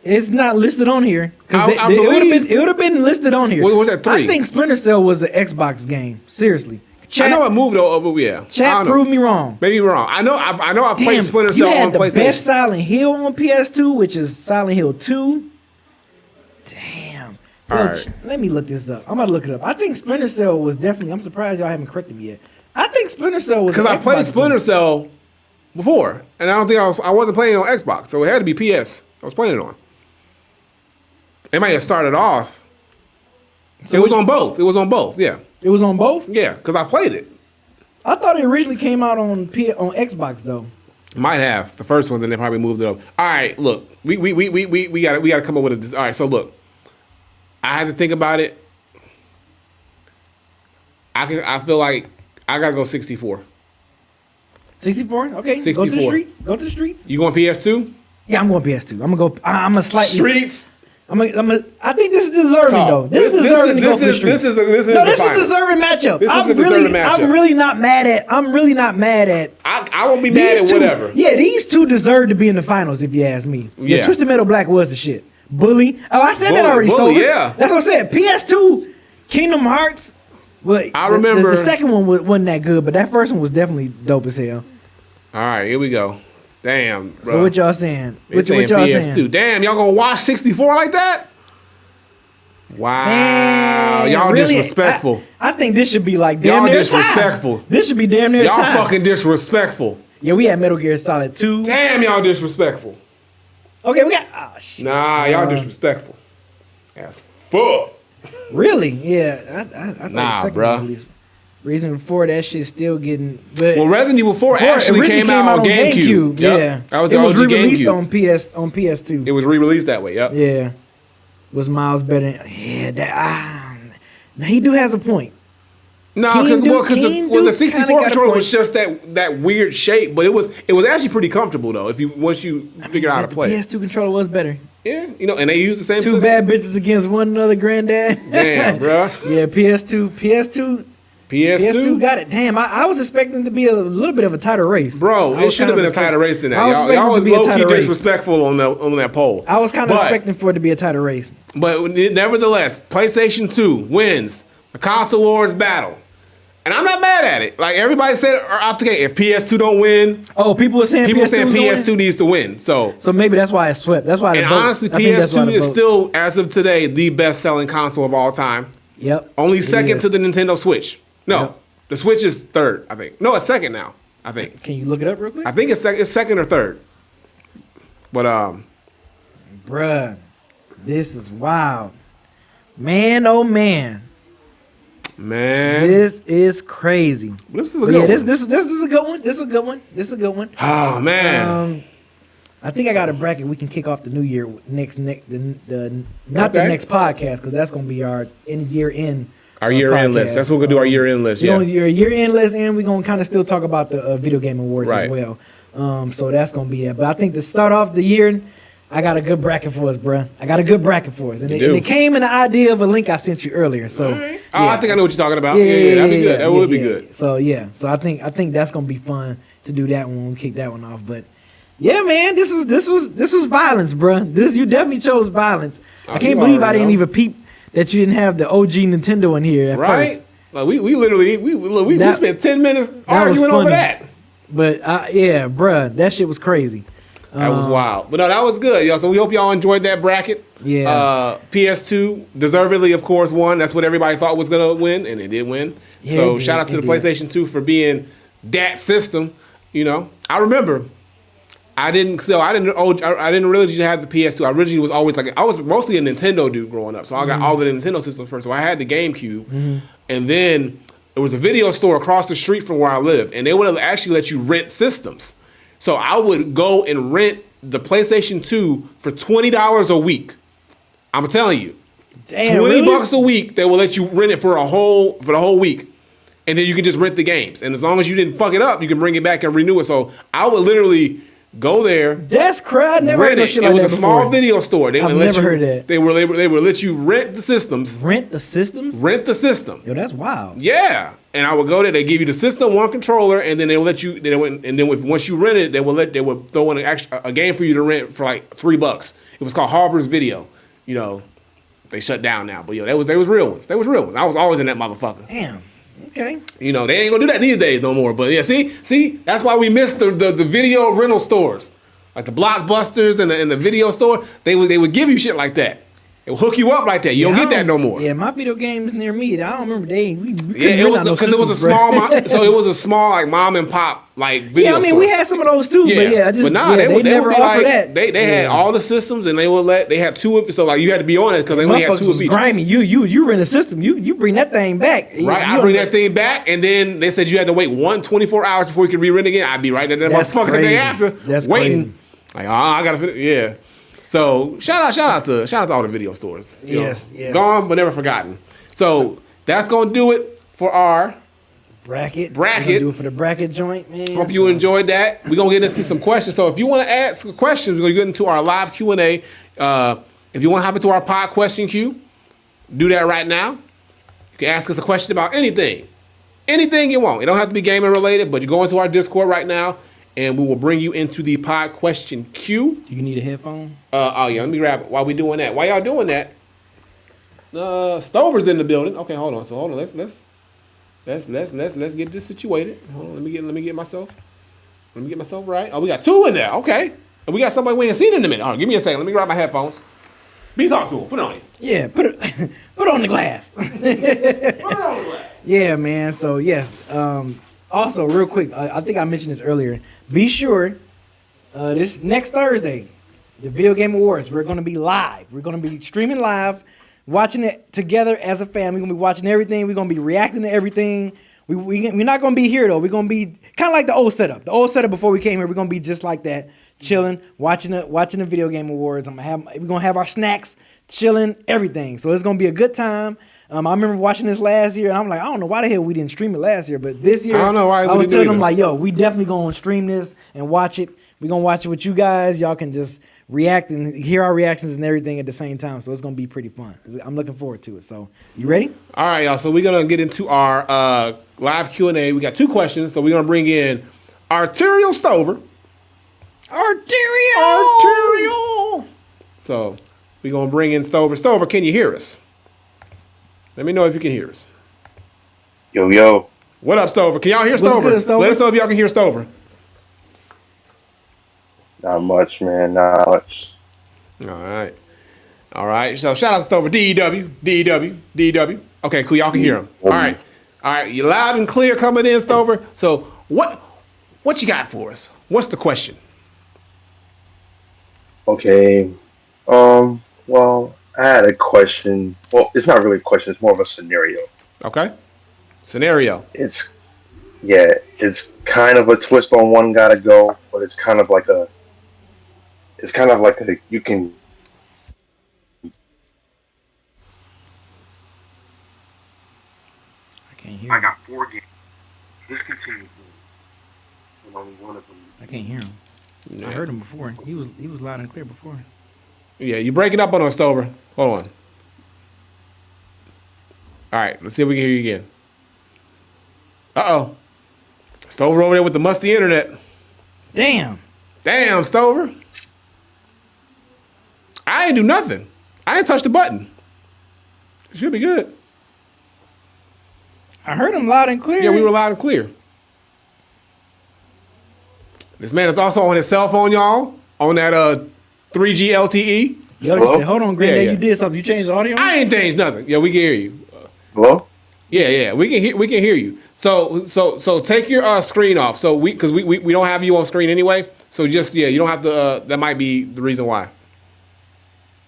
Speaker 2: It's not listed on here.
Speaker 1: I believe
Speaker 2: it would have been listed on here.
Speaker 1: What was that, 3?
Speaker 2: I think Splinter Cell was an Xbox game. Seriously.
Speaker 1: I know it moved over. Yeah.
Speaker 2: Chat proved me wrong.
Speaker 1: Maybe wrong. I know. I played Splinter Cell on PlayStation. You had the
Speaker 2: best Silent Hill on PS2, which is Silent Hill 2. Damn.
Speaker 1: All right.
Speaker 2: Let me look this up. I'm about to look it up. I think Splinter Cell was definitely. I'm surprised y'all haven't corrected me yet. I think Splinter Cell was
Speaker 1: because I played Splinter Cell before, and I don't think I wasn't playing it on Xbox, so it had to be PS. I was playing it on. It might have started off. So it was on both. It was on both. Yeah.
Speaker 2: It was on both?
Speaker 1: Yeah, because I played it.
Speaker 2: I thought it originally came out on Xbox though.
Speaker 1: Might have the first one, then they probably moved it up. All right, look, we got to come up with a. All right, so look, I had to think about it. I feel like I gotta go 64.
Speaker 2: 64? Okay.
Speaker 1: 64.
Speaker 2: Go to the streets. Go to the streets.
Speaker 1: You going PS2?
Speaker 2: Yeah, I'm going PS2. I'm gonna go. I'm a slightly
Speaker 1: streets.
Speaker 2: I think this is deserving though. This is deserving to go for the streets.
Speaker 1: This is
Speaker 2: a deserving matchup.
Speaker 1: This is a deserving matchup.
Speaker 2: I'm really not mad at.
Speaker 1: I won't be mad at whatever.
Speaker 2: Yeah, these two deserve to be in the finals if you ask me. Yeah, Twisted Metal Black was the shit. Bully. Oh, I said that already. Bully,
Speaker 1: yeah.
Speaker 2: That's what I said. PS2, Kingdom Hearts. Well,
Speaker 1: I remember
Speaker 2: the second one wasn't that good, but that first one was definitely dope as hell.
Speaker 1: All right, here we go. Damn, bro.
Speaker 2: So what y'all saying? What y'all
Speaker 1: PS2.
Speaker 2: saying?
Speaker 1: Damn, y'all gonna watch 64 like that? Wow,
Speaker 2: man,
Speaker 1: y'all
Speaker 2: really,
Speaker 1: disrespectful.
Speaker 2: I think this should be like damn near
Speaker 1: disrespectful.
Speaker 2: Time. This should be damn near
Speaker 1: y'all
Speaker 2: time.
Speaker 1: Y'all fucking disrespectful.
Speaker 2: Yeah, we had Metal Gear Solid 2.
Speaker 1: Damn, y'all disrespectful.
Speaker 2: Okay, we got. Oh, shit.
Speaker 1: Nah, y'all disrespectful. As fuck.
Speaker 2: Really? Yeah, I thought the second one at least. Reason before that shit still getting. But
Speaker 1: well, Resident Evil 4 actually came out on GameCube.
Speaker 2: Yep.
Speaker 1: Yeah, that was
Speaker 2: it was re-released on PS2.
Speaker 1: It was re-released that way. Yep.
Speaker 2: Yeah, was Miles better? Yeah, now he do has a point.
Speaker 1: No, because the 64 controller was just that weird shape, but it was actually pretty comfortable though. Once you figure out how to play.
Speaker 2: The PS2 controller was better.
Speaker 1: Yeah, and they use the same.
Speaker 2: Two bad bitches against one another, granddad.
Speaker 1: Damn, bro.
Speaker 2: Yeah, PS2 got it. Damn, I was expecting to be a little bit of a tighter race.
Speaker 1: Bro, it should have been a tighter race than that. Y'all was low-key disrespectful on that poll.
Speaker 2: I was kind of expecting for it to be a tighter race.
Speaker 1: But nevertheless, PlayStation 2 wins the console wars battle. And I'm not mad at it. Like everybody said out the gate, if PS2 don't win,
Speaker 2: people were saying
Speaker 1: PS2 needs to win. So
Speaker 2: maybe that's why it swept. That's why.
Speaker 1: And honestly, PS2 is still, as of today, the best-selling console of all time.
Speaker 2: Yep.
Speaker 1: Only second to the Nintendo Switch. No, the Switch is third, I think. No, it's second now, I think.
Speaker 2: Can you look it up real quick?
Speaker 1: I think it's second or third. But
Speaker 2: bruh, this is wild. Man, oh man.
Speaker 1: Man,
Speaker 2: this is crazy.
Speaker 1: This is a good one.
Speaker 2: This is a good one. This is a good one.
Speaker 1: Oh man.
Speaker 2: I think I got a bracket we can kick off the new year next the next podcast, because that's gonna be our year-end.
Speaker 1: Our year-end list. That's what we're gonna do. Our year-end list. Yeah.
Speaker 2: Your year-end list, and we're gonna kind of still talk about the video game awards as well. So that's gonna be that. But I think to start off the year, I got a good bracket for us, bruh. I got a good bracket for us, and it came in the idea of a link I sent you earlier. So
Speaker 1: right. I think I know what you're talking about. Yeah, that'd be good. That would be good.
Speaker 2: So I think that's gonna be fun to do that when we kick that one off. But yeah, man, this was violence, bruh. You definitely chose violence. I can't believe I didn't even peep that you didn't have the OG Nintendo in here at first.
Speaker 1: Like we literally we
Speaker 2: That-
Speaker 1: spent 10 minutes
Speaker 2: was
Speaker 1: arguing over
Speaker 2: funny.
Speaker 1: that.
Speaker 2: But yeah, bruh, that shit was crazy.
Speaker 1: That was wild. But no, that was good, y'all. So we hope y'all enjoyed that bracket.
Speaker 2: Yeah.
Speaker 1: PS2 deservedly, of course, won. That's what everybody thought was gonna win, and it did win.
Speaker 2: Yeah,
Speaker 1: So
Speaker 2: it did.
Speaker 1: shout out to
Speaker 2: It
Speaker 1: the
Speaker 2: did.
Speaker 1: PlayStation 2 for being that system. You know, I remember. I didn't really have the PS2. I originally was always like, I was mostly a Nintendo dude growing up. So I got all the Nintendo systems first. So I had the GameCube. And then there was a video store across the street from where I lived. And they would actually let you rent systems. So I would go and rent the PlayStation 2 for $20 a week. I'm telling you.
Speaker 2: Damn,
Speaker 1: 20
Speaker 2: really?
Speaker 1: bucks a week, they will let you rent it for the whole week. And then you can just rent the games. And as long as you didn't fuck it up, you can bring it back and renew it. So I would literally go there.
Speaker 2: That's crap. I never heard
Speaker 1: Rent
Speaker 2: no
Speaker 1: it.
Speaker 2: shit
Speaker 1: It
Speaker 2: like
Speaker 1: was
Speaker 2: that
Speaker 1: a small
Speaker 2: before.
Speaker 1: video store. They
Speaker 2: I've
Speaker 1: would let
Speaker 2: never
Speaker 1: you,
Speaker 2: heard that.
Speaker 1: They would let you rent the systems.
Speaker 2: Rent the systems?
Speaker 1: Rent the system.
Speaker 2: Yo, that's wild.
Speaker 1: Yeah, and I would go there. They give you the system, one controller, and then they will let you. Once you rent it, they would throw in a game for you to rent for like $3. It was called Harbor's Video. You know, they shut down now, but they was real ones. They was real ones. I was always in that motherfucker.
Speaker 2: Damn. Okay.
Speaker 1: You know, they ain't gonna do that these days no more. But yeah, see, that's why we missed the video rental stores. Like the Blockbusters and the video store, they would give you shit like that. It would hook you up like that. You don't get that no more.
Speaker 2: Yeah, my video games near me. I don't remember we couldn't
Speaker 1: Yeah, it
Speaker 2: rent
Speaker 1: was
Speaker 2: out no
Speaker 1: because it was a
Speaker 2: systems,
Speaker 1: small,
Speaker 2: bruh.
Speaker 1: so it was a small like mom and pop like video.
Speaker 2: Yeah, I mean
Speaker 1: store.
Speaker 2: we had some of those too, but yeah, they never
Speaker 1: be
Speaker 2: offer
Speaker 1: like,
Speaker 2: that.
Speaker 1: They had all the systems and they had two of so like you had to be on it because they only had
Speaker 2: Motherfuckers
Speaker 1: two
Speaker 2: was
Speaker 1: of each.
Speaker 2: grimy. You rent a system. You bring that thing back.
Speaker 1: Right, I bring that thing back, and then they said you had to wait 24 hours before you could re-rent again. I'd be right there that
Speaker 2: That's
Speaker 1: motherfucker the
Speaker 2: crazy.
Speaker 1: day after,
Speaker 2: That's
Speaker 1: waiting.
Speaker 2: crazy.
Speaker 1: Like, I gotta finish. Yeah. So shout out to all the video stores. You
Speaker 2: Yes,
Speaker 1: know,
Speaker 2: yes.
Speaker 1: Gone but never forgotten. So that's gonna do it for our
Speaker 2: bracket.
Speaker 1: Bracket.
Speaker 2: We're gonna do it for the bracket joint, man.
Speaker 1: Hope you enjoyed that. We're gonna get into some questions. So if you want to ask questions, we're gonna get into our live Q&A. If you want to hop into our pod question queue, do that right now. You can ask us a question about anything. Anything you want. It don't have to be gaming related, but you go into our Discord right now and we will bring you into the pod question queue.
Speaker 2: Do you need a headphone?
Speaker 1: Oh yeah, let me grab it while we doing that. While y'all doing that, Stover's in the building. Okay, hold on. So hold on. Let's get this situated. Hold on. Let me get myself right. Oh, we got two in there. Okay, and we got somebody we ain't seen in a minute. Hold on, give me a second. Let me grab my headphones. Be talk to him. Put it on you.
Speaker 2: Yeah, put it on the glass.
Speaker 1: Put it on the glass.
Speaker 2: Yeah, man. So yes. Also, real quick, I think I mentioned this earlier. Be sure this next Thursday, the Video Game Awards. We're going to be live. We're going to be streaming live, watching it together as a family. We're going to be watching everything. We're going to be reacting to everything. We're not going to be here though. We're going to be kind of like the old setup. The old setup before we came here. We're going to be just like that, chilling, watching the Video Game Awards. We're going to have our snacks, chilling, everything. So it's going to be a good time. I remember watching this last year, and I'm like, I don't know why the hell we didn't stream it last year, but this year,
Speaker 1: I don't know why
Speaker 2: I
Speaker 1: we
Speaker 2: was
Speaker 1: didn't
Speaker 2: telling
Speaker 1: do
Speaker 2: them
Speaker 1: either.
Speaker 2: like, yo, we definitely gonna stream this and watch it. We're gonna watch it with you guys. Y'all can just react and hear our reactions and everything at the same time. So it's gonna be pretty fun. I'm looking forward to it. So you ready?
Speaker 1: All right, y'all. So we're gonna get into our live Q&A. We got two questions, so we're gonna bring in Arterial Stover. Arterial. So we're gonna bring in Stover. Stover, can you hear us? Let me know if you can hear us.
Speaker 3: Yo.
Speaker 1: What up, Stover? Can y'all hear
Speaker 2: What's
Speaker 1: Stover?
Speaker 2: good, Stover?
Speaker 1: Let us know if y'all can hear Stover.
Speaker 3: Not much, man. Not much.
Speaker 1: All right. So shout out to Stover. DEW. Okay, cool. Y'all can hear him. All right. You're loud and clear coming in, Stover. So what you got for us? What's the question?
Speaker 3: Okay. Well, I had a question. Well, it's not really a question. It's more of a scenario.
Speaker 1: Okay. Scenario.
Speaker 3: It's kind of a twist on one gotta go, but it's kind of like a you can.
Speaker 2: I can't hear.
Speaker 3: I got 4 games. Discontinued. And only one of them.
Speaker 2: I can't hear him.
Speaker 1: Yeah.
Speaker 2: I heard him before. He was loud and clear before.
Speaker 1: Yeah, you breaking up on us, Stover. Hold on. All right, let's see if we can hear you again. Uh-oh. Stover over there with the musty internet.
Speaker 2: Damn.
Speaker 1: Damn, Stover. I ain't do nothing. I ain't touch the button. It should be good.
Speaker 2: I heard him loud and clear.
Speaker 1: Yeah, we were loud and clear. This man is also on his cell phone, y'all, on that 3G LTE.
Speaker 2: Yo, said, hold on, Granddad,
Speaker 1: Yeah.
Speaker 2: you did something. You changed the audio?
Speaker 1: I ain't changed nothing. Yeah, we can hear you.
Speaker 3: Hello?
Speaker 1: Yeah, we can hear you. So take your screen off. So because we don't have you on screen anyway. So just you don't have to. That might be the reason why.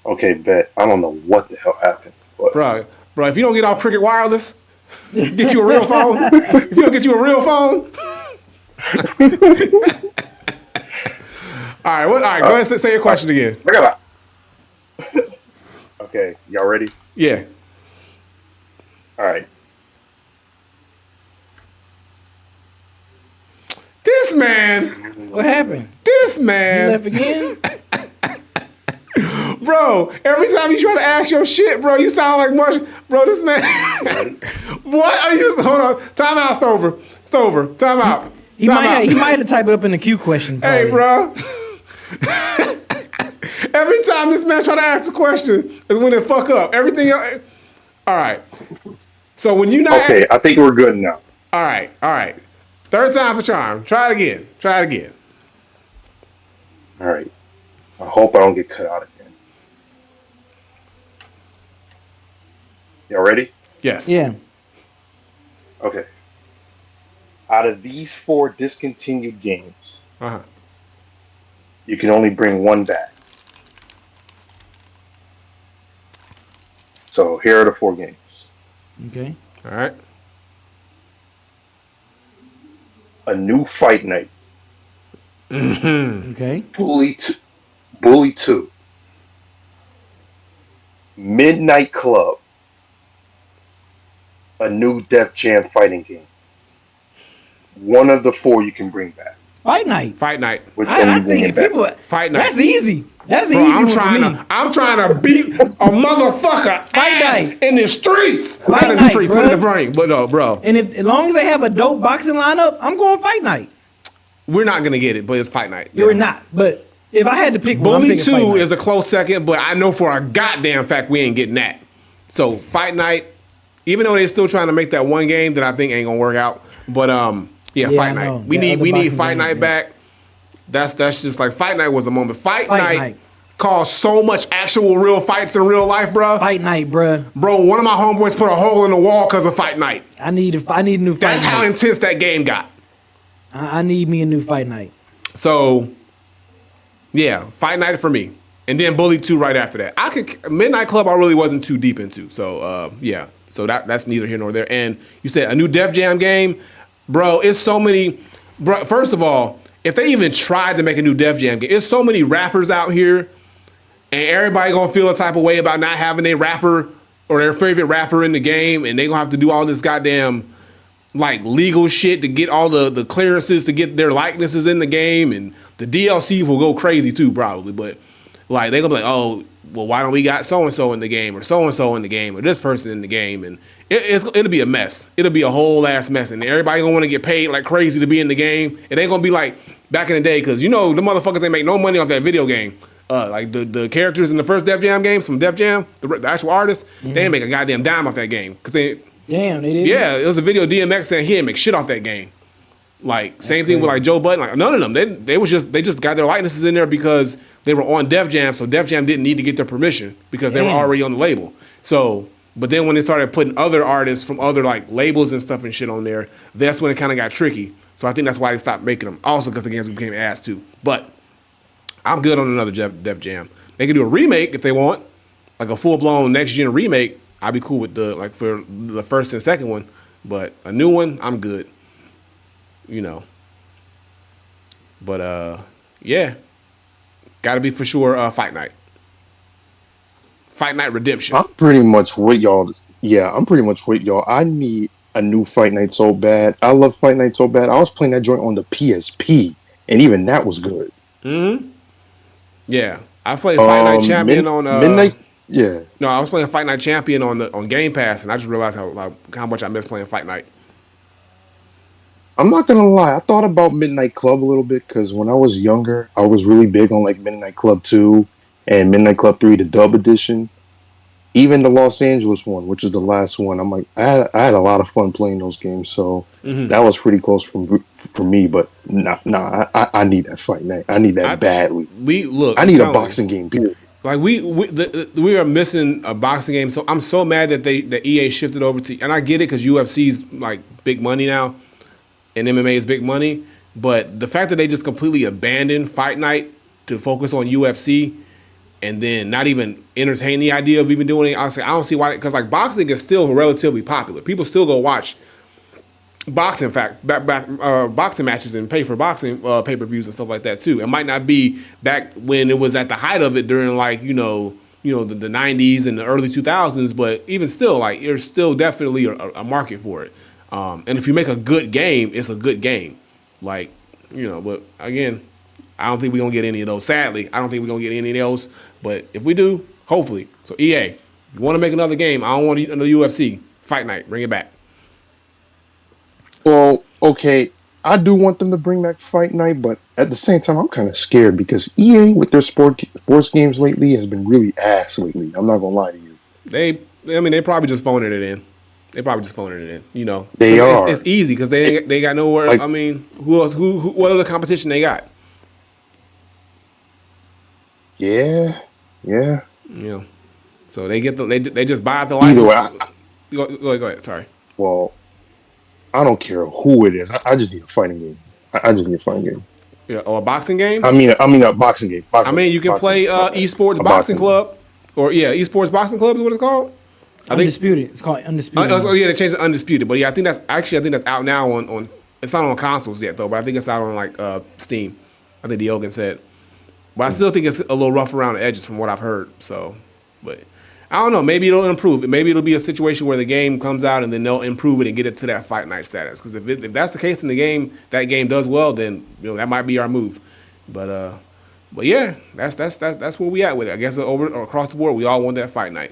Speaker 3: Okay, bet. I don't know what the hell happened. But
Speaker 1: Bro, if you don't get off Cricket Wireless, get you a real phone. If you don't get you a real phone. All right, go ahead and say your question again.
Speaker 3: Okay, y'all ready?
Speaker 1: Yeah.
Speaker 3: All right.
Speaker 1: This man.
Speaker 2: What happened?
Speaker 1: This
Speaker 2: You
Speaker 1: man.
Speaker 2: left again?
Speaker 1: Bro, every time you try to ask your shit, bro, you sound like much. Bro, this man. What are you? Hold on. Time out, Stover. Time out.
Speaker 2: He might have to type it up in the Q question. Probably.
Speaker 1: Hey, bro. Every time this man try to ask a question is when it fuck up. Everything else. All right. So when you not.
Speaker 3: Okay, I think we're good now.
Speaker 1: All right. Third time for charm. Try it again.
Speaker 3: All right. I hope I don't get cut out again. Y'all ready?
Speaker 1: Yes.
Speaker 2: Yeah.
Speaker 3: Okay. Out of these 4 discontinued games,
Speaker 1: Uh-huh.
Speaker 3: you can only bring one back. So here are the 4 games.
Speaker 2: Okay.
Speaker 1: All right.
Speaker 3: A New Fight Night,
Speaker 2: Okay.
Speaker 3: Bully 2, Midnight Club, a new Def Jam fighting game. One of the 4 you can bring back.
Speaker 2: Fight night.
Speaker 1: Fight night.
Speaker 3: Which one
Speaker 2: I
Speaker 3: you bringing
Speaker 2: think
Speaker 3: back?
Speaker 2: people.
Speaker 1: Fight night.
Speaker 2: That's easy. That's
Speaker 1: Bro,
Speaker 2: easy
Speaker 1: I'm
Speaker 2: one for me.
Speaker 1: trying to beat a motherfucker
Speaker 2: Fight
Speaker 1: ass
Speaker 2: night.
Speaker 1: in the streets.
Speaker 2: Fight
Speaker 1: Not in the
Speaker 2: night,
Speaker 1: streets,
Speaker 2: bro.
Speaker 1: but in the brain. But no, bro,
Speaker 2: And as long as they have a dope boxing lineup, I'm going fight night.
Speaker 1: we're not gonna get it. But it's fight night.
Speaker 2: You're not. But if I had to pick one, I'm
Speaker 1: Bully
Speaker 2: picking fight
Speaker 1: 2
Speaker 2: night.
Speaker 1: is a close second, but I know for a goddamn fact we ain't getting that. So fight night, even though they're still trying to make that one game that I think ain't gonna work out. But
Speaker 2: Yeah,
Speaker 1: fight
Speaker 2: I
Speaker 1: night.
Speaker 2: know.
Speaker 1: We
Speaker 2: The
Speaker 1: need
Speaker 2: other
Speaker 1: we need
Speaker 2: boxing
Speaker 1: fight
Speaker 2: games,
Speaker 1: night
Speaker 2: yeah.
Speaker 1: back. That's just like fight night was a moment. Fight
Speaker 2: Fight
Speaker 1: night
Speaker 2: night.
Speaker 1: caused so much actual real fights in real life, bro.
Speaker 2: Fight night, bruh.
Speaker 1: Bro, one of my homeboys put a hole in the wall because of fight night.
Speaker 2: I need a new fight
Speaker 1: That's how
Speaker 2: night.
Speaker 1: intense that game got.
Speaker 2: I need me a new fight night.
Speaker 1: So, yeah, fight night for me, and then Bully 2 right after that. Midnight Club I really wasn't too deep into. So yeah, so that's neither here nor there. And you said a new Def Jam game, bro. It's so many. Bro, first of all, if they even tried to make a new Def Jam game, it's so many rappers out here, and everybody gonna feel a type of way about not having a rapper or their favorite rapper in the game, and they gonna have to do all this goddamn like legal shit to get all the clearances to get their likenesses in the game, and the DLC will go crazy too probably. But like they gonna be like, oh, well, why don't we got so and so in the game or so and so in the game or this person in the game, and it'll be a mess. It'll be a whole ass mess, and everybody gonna want to get paid like crazy to be in the game. It ain't gonna be like back in the day, because the motherfuckers ain't make no money off that video game. Like the characters in the first Def Jam games from Def Jam, the actual artists, they ain't make a goddamn dime off that game because they.
Speaker 2: Damn, they did.
Speaker 1: Yeah, it was a video of DMX saying he didn't make shit off that game. Like same thing with like Joe Budden. Like none of them. They just got their likenesses in there because they were on Def Jam, so Def Jam didn't need to get their permission because they were
Speaker 2: Damn.
Speaker 1: already on the label. So, but then when they started putting other artists from other like labels and stuff and shit on there, that's when it kind of got tricky. So I think that's why they stopped making them. Also because the games became ass too. But I'm good on another Def Jam. They can do a remake if they want, like a full blown next gen remake. I'd be cool with for the first and second one, but a new one, I'm good. But yeah, gotta be for sure. Fight night, Fight Night Redemption.
Speaker 4: I'm pretty much with y'all. Yeah, I'm pretty much with y'all. I need a new Fight Night so bad. I love Fight Night so bad. I was playing that joint on the PSP, and even that was good.
Speaker 1: Yeah, I played Fight Night Champion on
Speaker 4: Midnight. Yeah.
Speaker 1: No, I was playing Fight Night Champion on Game Pass, and I just realized how much I miss playing Fight Night.
Speaker 4: I'm not gonna lie. I thought about Midnight Club a little bit because when I was younger, I was really big on like Midnight Club 2 and Midnight Club 3, the dub edition. even the Los Angeles one, which is the last one, I'm like, I had a lot of fun playing those games. So that was pretty close for me. But I need that fight night. I need that badly. I need a boxing game. Period.
Speaker 1: Like we are missing a boxing game. So I'm so mad that that EA shifted over to, and I get it because UFC's like big money now, and MMA is big money. But the fact that they just completely abandoned Fight Night to focus on UFC, and then not even entertain the idea of even doing it, I don't see why. Because like boxing is still relatively popular. People still go watch boxing boxing matches and pay for boxing pay-per-views and stuff like that too. It might not be back when it was at the height of it during like the 90s and the early 2000s, but even still, like, there's still definitely a market for it. And if you make a good game, it's a good game. Like, but again, I don't think we're gonna get any of those. Sadly, I don't think we're gonna get any of those. But if we do, hopefully. So EA, you want to make another game? I don't want another UFC Fight Night. Bring it back.
Speaker 4: Well, okay, I do want them to bring back Fight Night, but at the same time, I'm kind of scared because EA with their sports games lately has been really ass lately. I'm not gonna lie to you.
Speaker 1: They probably just phoning it in. They probably just phoning it in.
Speaker 4: They are.
Speaker 1: It's easy because they got nowhere. Like, I mean, who else? What other competition they got?
Speaker 4: Yeah.
Speaker 1: So they get they just buy out the license.
Speaker 4: Either way,
Speaker 1: go ahead. Sorry.
Speaker 4: Well, I don't care who it is. I just need a fighting game. I just need a fighting game.
Speaker 1: Yeah, or a boxing game.
Speaker 4: I mean a boxing game.
Speaker 1: You can play esports boxing club, or esports boxing club is what it's called.
Speaker 2: Undisputed. It's called Undisputed.
Speaker 1: They changed it to Undisputed, but yeah, I think that's out now on. It's not on consoles yet though, but I think it's out on like Steam. I think Diogen said, but I still think it's a little rough around the edges from what I've heard. So, but I don't know. Maybe it'll improve. Maybe it'll be a situation where the game comes out and then they'll improve it and get it to that Fight Night status. Because if that's the case in that game does well, then that might be our move. But yeah, that's where we at with it. I guess across the board, we all want that Fight Night.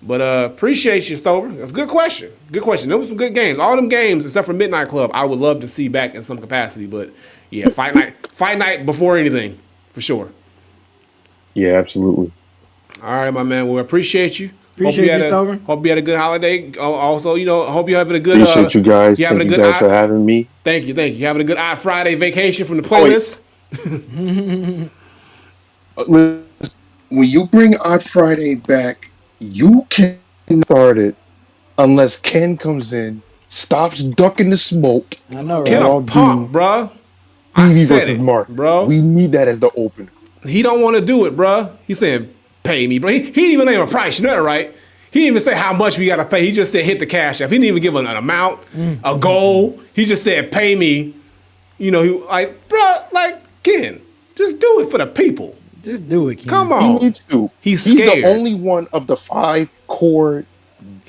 Speaker 1: But appreciate you, Stover. That's a good question. Good question. Those were some good games. All them games except for Midnight Club, I would love to see back in some capacity. But yeah, Fight Night before anything, for sure.
Speaker 4: Yeah, absolutely.
Speaker 1: All right, my man. Well, appreciate you.
Speaker 2: Appreciate you, Stover.
Speaker 1: Hope you had a good holiday. Also, hope you're having a good.
Speaker 4: Appreciate you guys. Thank you guys for having me.
Speaker 1: Thank you. You're having a good Friday vacation from the playlist.
Speaker 4: When you bring Odd Friday back, you can't start it unless Ken comes in, stops ducking the smoke.
Speaker 2: I know, right?
Speaker 1: Ken a punk, bro. I said it,
Speaker 4: Mark,
Speaker 1: bro.
Speaker 4: We need that as the opener.
Speaker 1: He don't want to do it, bro. He's saying, pay me, bro. He didn't even name a price. You know that, right? He didn't even say how much we got to pay. He just said, hit the cash app. He didn't even give an amount, a goal. He just said, pay me. He like, bro, like, Ken, just do it for the people.
Speaker 2: Just do it, Ken.
Speaker 1: Come on.
Speaker 4: He needs to.
Speaker 1: He's
Speaker 4: the only one of the 5 core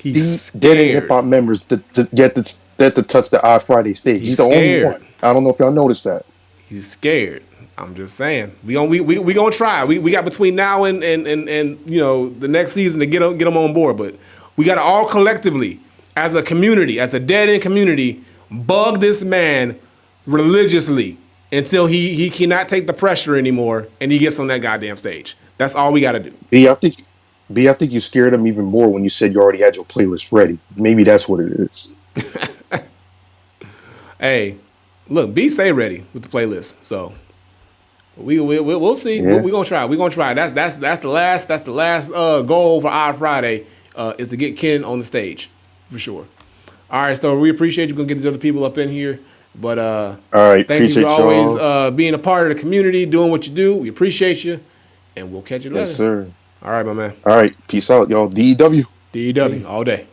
Speaker 4: dead hip hop members to get to touch the Odd Friday stage. He's the only one. I don't know if y'all noticed that.
Speaker 1: He's scared. I'm just saying. We gonna try. We got between now and the next season to get them on board, but we got to all collectively, as a community, as a dead end community, bug this man religiously until he cannot take the pressure anymore and he gets on that goddamn stage. That's all we got to do.
Speaker 4: I think you scared him even more when you said you already had your playlist ready. Maybe that's what it is.
Speaker 1: Hey, look, B stay ready with the playlist. So we'll see.
Speaker 4: Yeah.
Speaker 1: We're gonna try. That's the last goal for Odd Friday is to get Ken on the stage for sure. All right, so we appreciate you. Gonna get these other people up in here. But
Speaker 4: all right,
Speaker 1: thank you for always being a part of the community, doing what you do. We appreciate you, and we'll catch you later.
Speaker 4: Yes, sir.
Speaker 1: All right, my man.
Speaker 4: All right, peace out, y'all. DEW.
Speaker 1: DEW all day.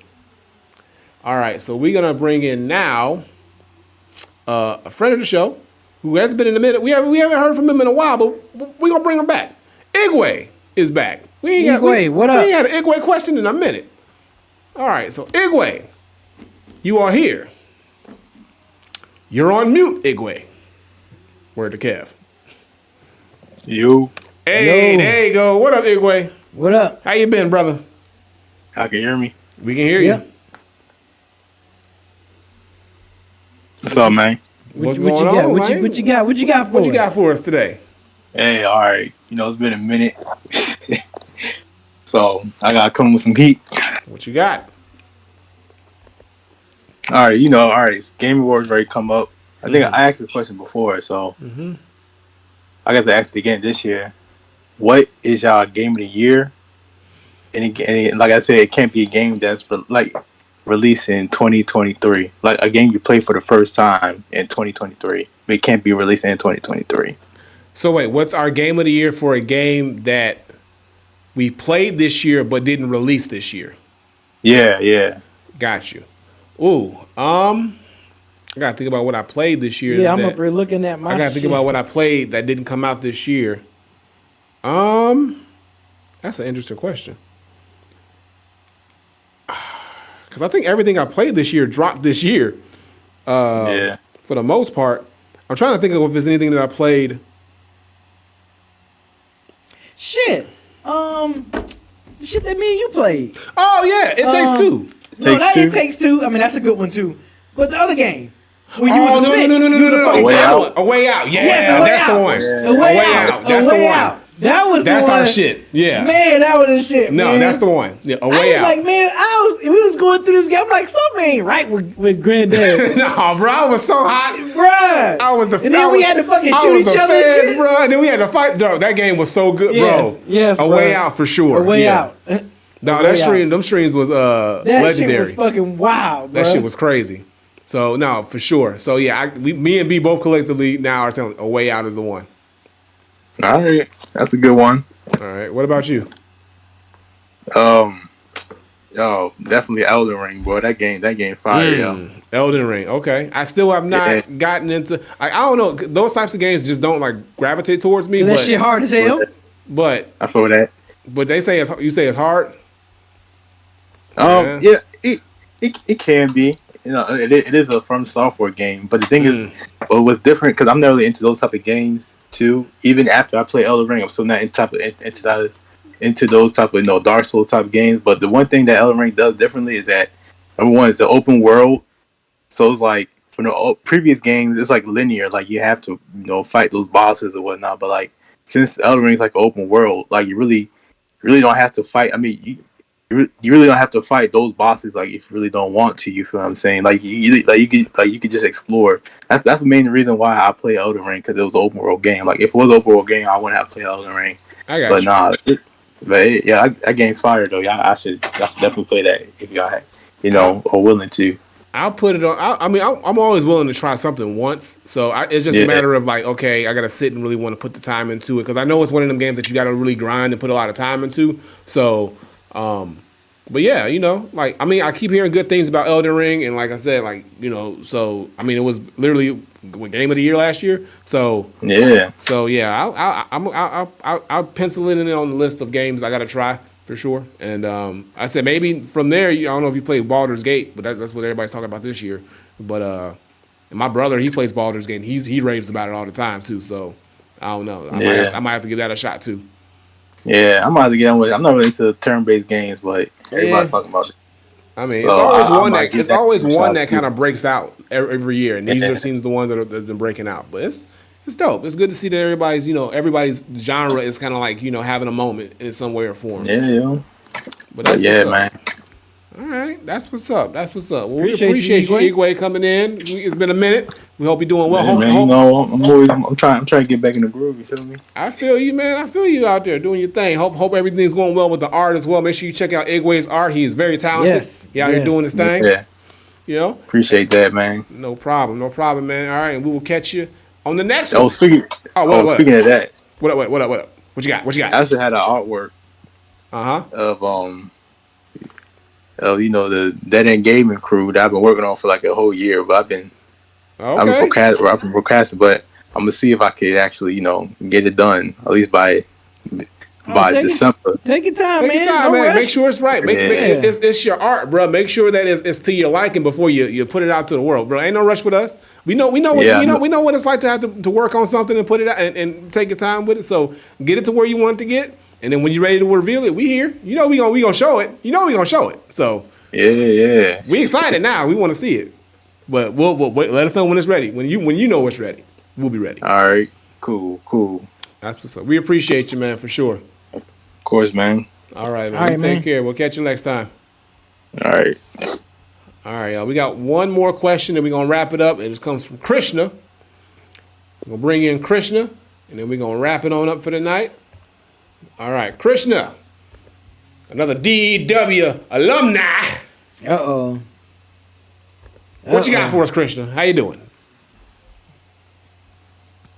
Speaker 1: All right, so we're gonna bring in now a friend of the show who hasn't been in a minute. We haven't heard from him in a while, but we're gonna bring him back. Igwe is back.
Speaker 2: What up?
Speaker 1: We ain't had an Igwe question in a minute. All right, so Igwe, you are here. You're on mute, Igwe. Word to Kev.
Speaker 5: You.
Speaker 1: Hey,
Speaker 2: Yo.
Speaker 1: there you go. What up, Igwe?
Speaker 2: What up?
Speaker 1: How you been, brother?
Speaker 5: Y'all can hear me?
Speaker 1: We can hear you.
Speaker 5: What's up, man?
Speaker 1: What's
Speaker 2: what
Speaker 1: going
Speaker 2: you got?
Speaker 1: on,
Speaker 2: What
Speaker 1: man?
Speaker 2: you got? What you got for
Speaker 1: What
Speaker 2: us?
Speaker 1: you got for us today?
Speaker 5: Hey, all right. It's been a minute. So I gotta come with some heat.
Speaker 1: What you got?
Speaker 5: All right, all right. Game Awards already come up. I think I asked this question before, so I guess I asked it again this year. What is y'all game of the year? And like I said, it can't be a game that's released in 2023. Like a game you play for the first time in 2023. It can't be released in 2023.
Speaker 1: So wait, what's our game of the year for a game that we played this year but didn't release this year?
Speaker 5: Yeah.
Speaker 1: Got you. Ooh, I gotta think about what I played this year.
Speaker 2: Yeah, I'm up here looking at my.
Speaker 1: I gotta think about what I played that didn't come out this year. That's an interesting question. Because I think everything I played this year dropped this year. For the most part, I'm trying to think of if there's anything that I played.
Speaker 2: Shit. The shit that me and you played.
Speaker 1: Oh yeah, It Takes Two.
Speaker 2: No, It Takes Two. I mean, that's a good one too. But the other game, when you was a snitch.
Speaker 1: No.
Speaker 5: A Way Out.
Speaker 1: A Way Out. Yeah,
Speaker 2: Yes,
Speaker 1: that's the one.
Speaker 2: A Way Out.
Speaker 1: That's the one.
Speaker 2: That's
Speaker 1: That's our shit. Yeah.
Speaker 2: Man, that was the shit.
Speaker 1: No,
Speaker 2: man.
Speaker 1: that's the one. Yeah, A
Speaker 2: I
Speaker 1: Way
Speaker 2: was
Speaker 1: Out.
Speaker 2: like, man, we was going through this game. I'm like, something ain't right with Granddad.
Speaker 1: No, bro, I was so hot.
Speaker 2: Bruh.
Speaker 1: I was the.
Speaker 2: And then we had to fucking
Speaker 1: I
Speaker 2: shoot
Speaker 1: was
Speaker 2: each
Speaker 1: the
Speaker 2: other and
Speaker 1: feds,
Speaker 2: shit.
Speaker 1: bro. And then we had to fight. Bro, that game was so good, bro.
Speaker 2: Yes,
Speaker 1: A
Speaker 2: bro.
Speaker 1: Way Out for sure.
Speaker 2: A Way
Speaker 1: Yeah.
Speaker 2: Out.
Speaker 1: No,
Speaker 2: A
Speaker 1: that
Speaker 2: Way
Speaker 1: stream,
Speaker 2: Out.
Speaker 1: them streams was
Speaker 2: That
Speaker 1: legendary.
Speaker 2: shit was fucking wild, bro.
Speaker 1: That shit was crazy. So no, for sure. So yeah, me and B both collectively now are telling A Way Out is the one.
Speaker 5: All right, that's a good one.
Speaker 1: All right, what about you?
Speaker 5: Definitely Elden Ring, boy. That game fire, yo.
Speaker 1: Elden Ring. Okay, I still have not gotten into. I don't know. Those types of games just don't like gravitate towards me.
Speaker 2: That shit hard as hell.
Speaker 1: But
Speaker 5: I feel that.
Speaker 1: But they say you say it's hard.
Speaker 5: Yeah, it can be. It is a From Software game, but the thing is, well, what's different because I'm not really into those type of games too. Even after I play Elden Ring, I'm still not into those type of Dark Souls type games. But the one thing that Elden Ring does differently is that number one, it's the open world. So it's like from the previous games, it's like linear. Like you have to fight those bosses or whatnot. But like since Elden Ring is like open world, like you really don't have to fight. I mean, you really don't have to fight those bosses like if you really don't want to. You feel what I'm saying? Like you could just explore. That's the main reason why I play Elden Ring, because it was an open world game. Like if it was an open world game, I wouldn't have played Elden Ring.
Speaker 1: I got you.
Speaker 5: That game fire though. Y'all should definitely play that if y'all are willing to.
Speaker 1: I'll put it on. I'm always willing to try something once. So it's just a matter of like, okay, I got to sit and really want to put the time into it, because I know it's one of them games that you got to really grind and put a lot of time into. So, but yeah, like, I keep hearing good things about Elden Ring, and like I said, like, so it was literally game of the year last year. So
Speaker 5: yeah.
Speaker 1: So yeah, I'll pencil it in on the list of games I got to try. For sure. And I said maybe from there, I don't know if you played Baldur's Gate, but that's what everybody's talking about this year. But and my brother, he plays Baldur's Gate, and he raves about it all the time too. So I don't know. I might have to give that a shot too.
Speaker 5: Yeah, I might have to get on with it. I'm not really into turn-based games, but everybody's talking about it.
Speaker 1: It's always one that kind of breaks out every year, and these seems the ones that have been breaking out. But it's dope. It's good to see that everybody's genre is kind of like, having a moment in some way or form.
Speaker 5: Yeah.
Speaker 1: But that's
Speaker 5: man.
Speaker 1: All right, that's what's up. Well, we appreciate you, Igwe, coming in. It's been a minute. We hope you're doing well.
Speaker 5: I'm trying to get back in the groove. You feel me?
Speaker 1: I feel you, man. I feel you out there doing your thing. Hope everything's going well with the art as well. Make sure you check out Igwe's art. He is very talented.
Speaker 2: Yes.
Speaker 1: He out here doing his thing.
Speaker 5: Yeah. Appreciate that, man.
Speaker 1: No problem, man. All right, and we will catch you on the next one.
Speaker 5: Speaking of that.
Speaker 1: What up? What you got?
Speaker 5: I actually had an artwork. Of the Dead End Gaming crew that I've been working on for like a whole year, but I've been procrastinating, but I'm gonna see if I can actually get it done at least by December.
Speaker 2: Take your time, man.
Speaker 1: Make sure it's right. It's your art, bro. Make sure that it's to your liking before you put it out to the world, bro. Ain't no rush with us. We know what it's like to have to work on something and put it out and take your time with it. So get it to where you want it to get, and then when you're ready to reveal it, we here. We gonna show it. We gonna show it. So
Speaker 5: yeah.
Speaker 1: We excited now. We want to see it, but we'll wait. Let us know when it's ready. When you know it's ready, we'll be ready.
Speaker 5: All right. Cool.
Speaker 1: That's what's up. We appreciate you, man, for sure.
Speaker 5: Of course, man.
Speaker 1: All right, man.
Speaker 2: All right,
Speaker 1: You
Speaker 2: man.
Speaker 1: take care. We'll catch you next time.
Speaker 5: All right.
Speaker 1: All right, y'all. We got one more question, and we're gonna wrap it up. And this comes from Krishna. We're gonna bring in Krishna, and then we're gonna wrap it on up for the night. All right, Krishna, another DEW alumni.
Speaker 2: Uh-oh.
Speaker 1: What you got for us, Krishna? How you doing?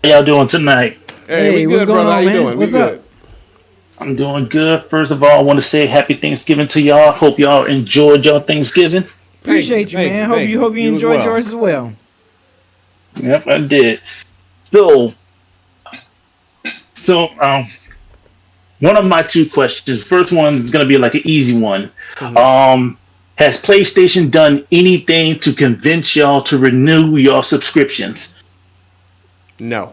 Speaker 6: How y'all doing tonight?
Speaker 1: Hey, we
Speaker 2: what's
Speaker 1: good,
Speaker 2: going
Speaker 1: brother. How
Speaker 2: on,
Speaker 1: you
Speaker 2: man?
Speaker 1: doing?
Speaker 2: What's
Speaker 1: we
Speaker 2: up?
Speaker 1: good.
Speaker 6: I'm doing good. First of all, I want to say happy Thanksgiving to y'all. Hope y'all enjoyed y'all Thanksgiving.
Speaker 2: Appreciate you, man. Hope you
Speaker 1: as
Speaker 2: enjoyed
Speaker 1: well.
Speaker 2: yours as well.
Speaker 6: Yep, I did. So, one of my two questions. First one is going to be like an easy one. Has PlayStation done anything to convince y'all to renew your subscriptions?
Speaker 1: No.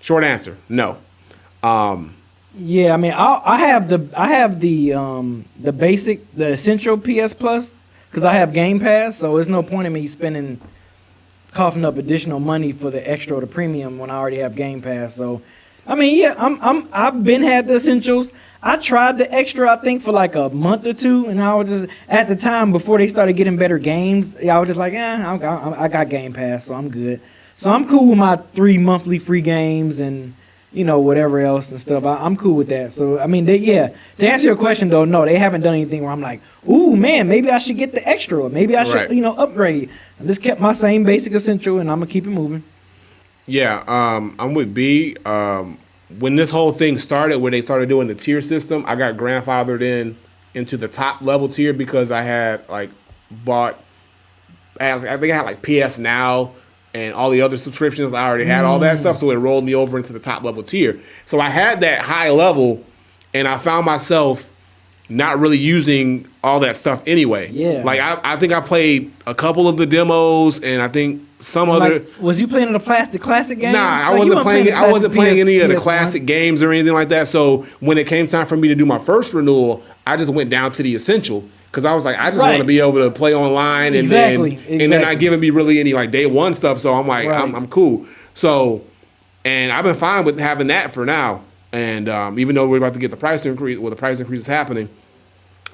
Speaker 1: Short answer, no.
Speaker 2: Yeah, I mean, I have the basic, the essential PS Plus because I have Game Pass, so there's no point in me coughing up additional money for the extra or the premium when I already have Game Pass. So, I mean, yeah, I've been had the essentials. I tried the extra, I think, for like a month or two, and I was just at the time before they started getting better games. I was just like, I got Game Pass, so I'm good. So I'm cool with my 3 monthly free games and whatever else and stuff. I'm cool with that. So I mean, to answer your question though, no, they haven't done anything where I'm like, ooh man, maybe I should get the extra, or maybe I should upgrade. I just kept my same basic essential, and I'm gonna keep it moving.
Speaker 1: Yeah, I'm with B. When this whole thing started, where they started doing the tier system, I got grandfathered into the top level tier because I had bought. I think I had like PS Now and all the other subscriptions. I already had all that stuff, so it rolled me over into the top level tier. So I had that high level, and I found myself not really using all that stuff anyway.
Speaker 2: Yeah.
Speaker 1: Like I think I played a couple of the demos, and I think some other.
Speaker 2: Was you playing the classic games?
Speaker 1: Nah, I wasn't playing any of the classic games or anything like that. So when it came time for me to do my first renewal, I just went down to the essential. Because I was like, I just want to be able to play online, and then they're not giving me really any day one stuff. So I'm like, I'm cool. So, and I've been fine with having that for now. And even though we're about to get the price increase, the price increase is happening,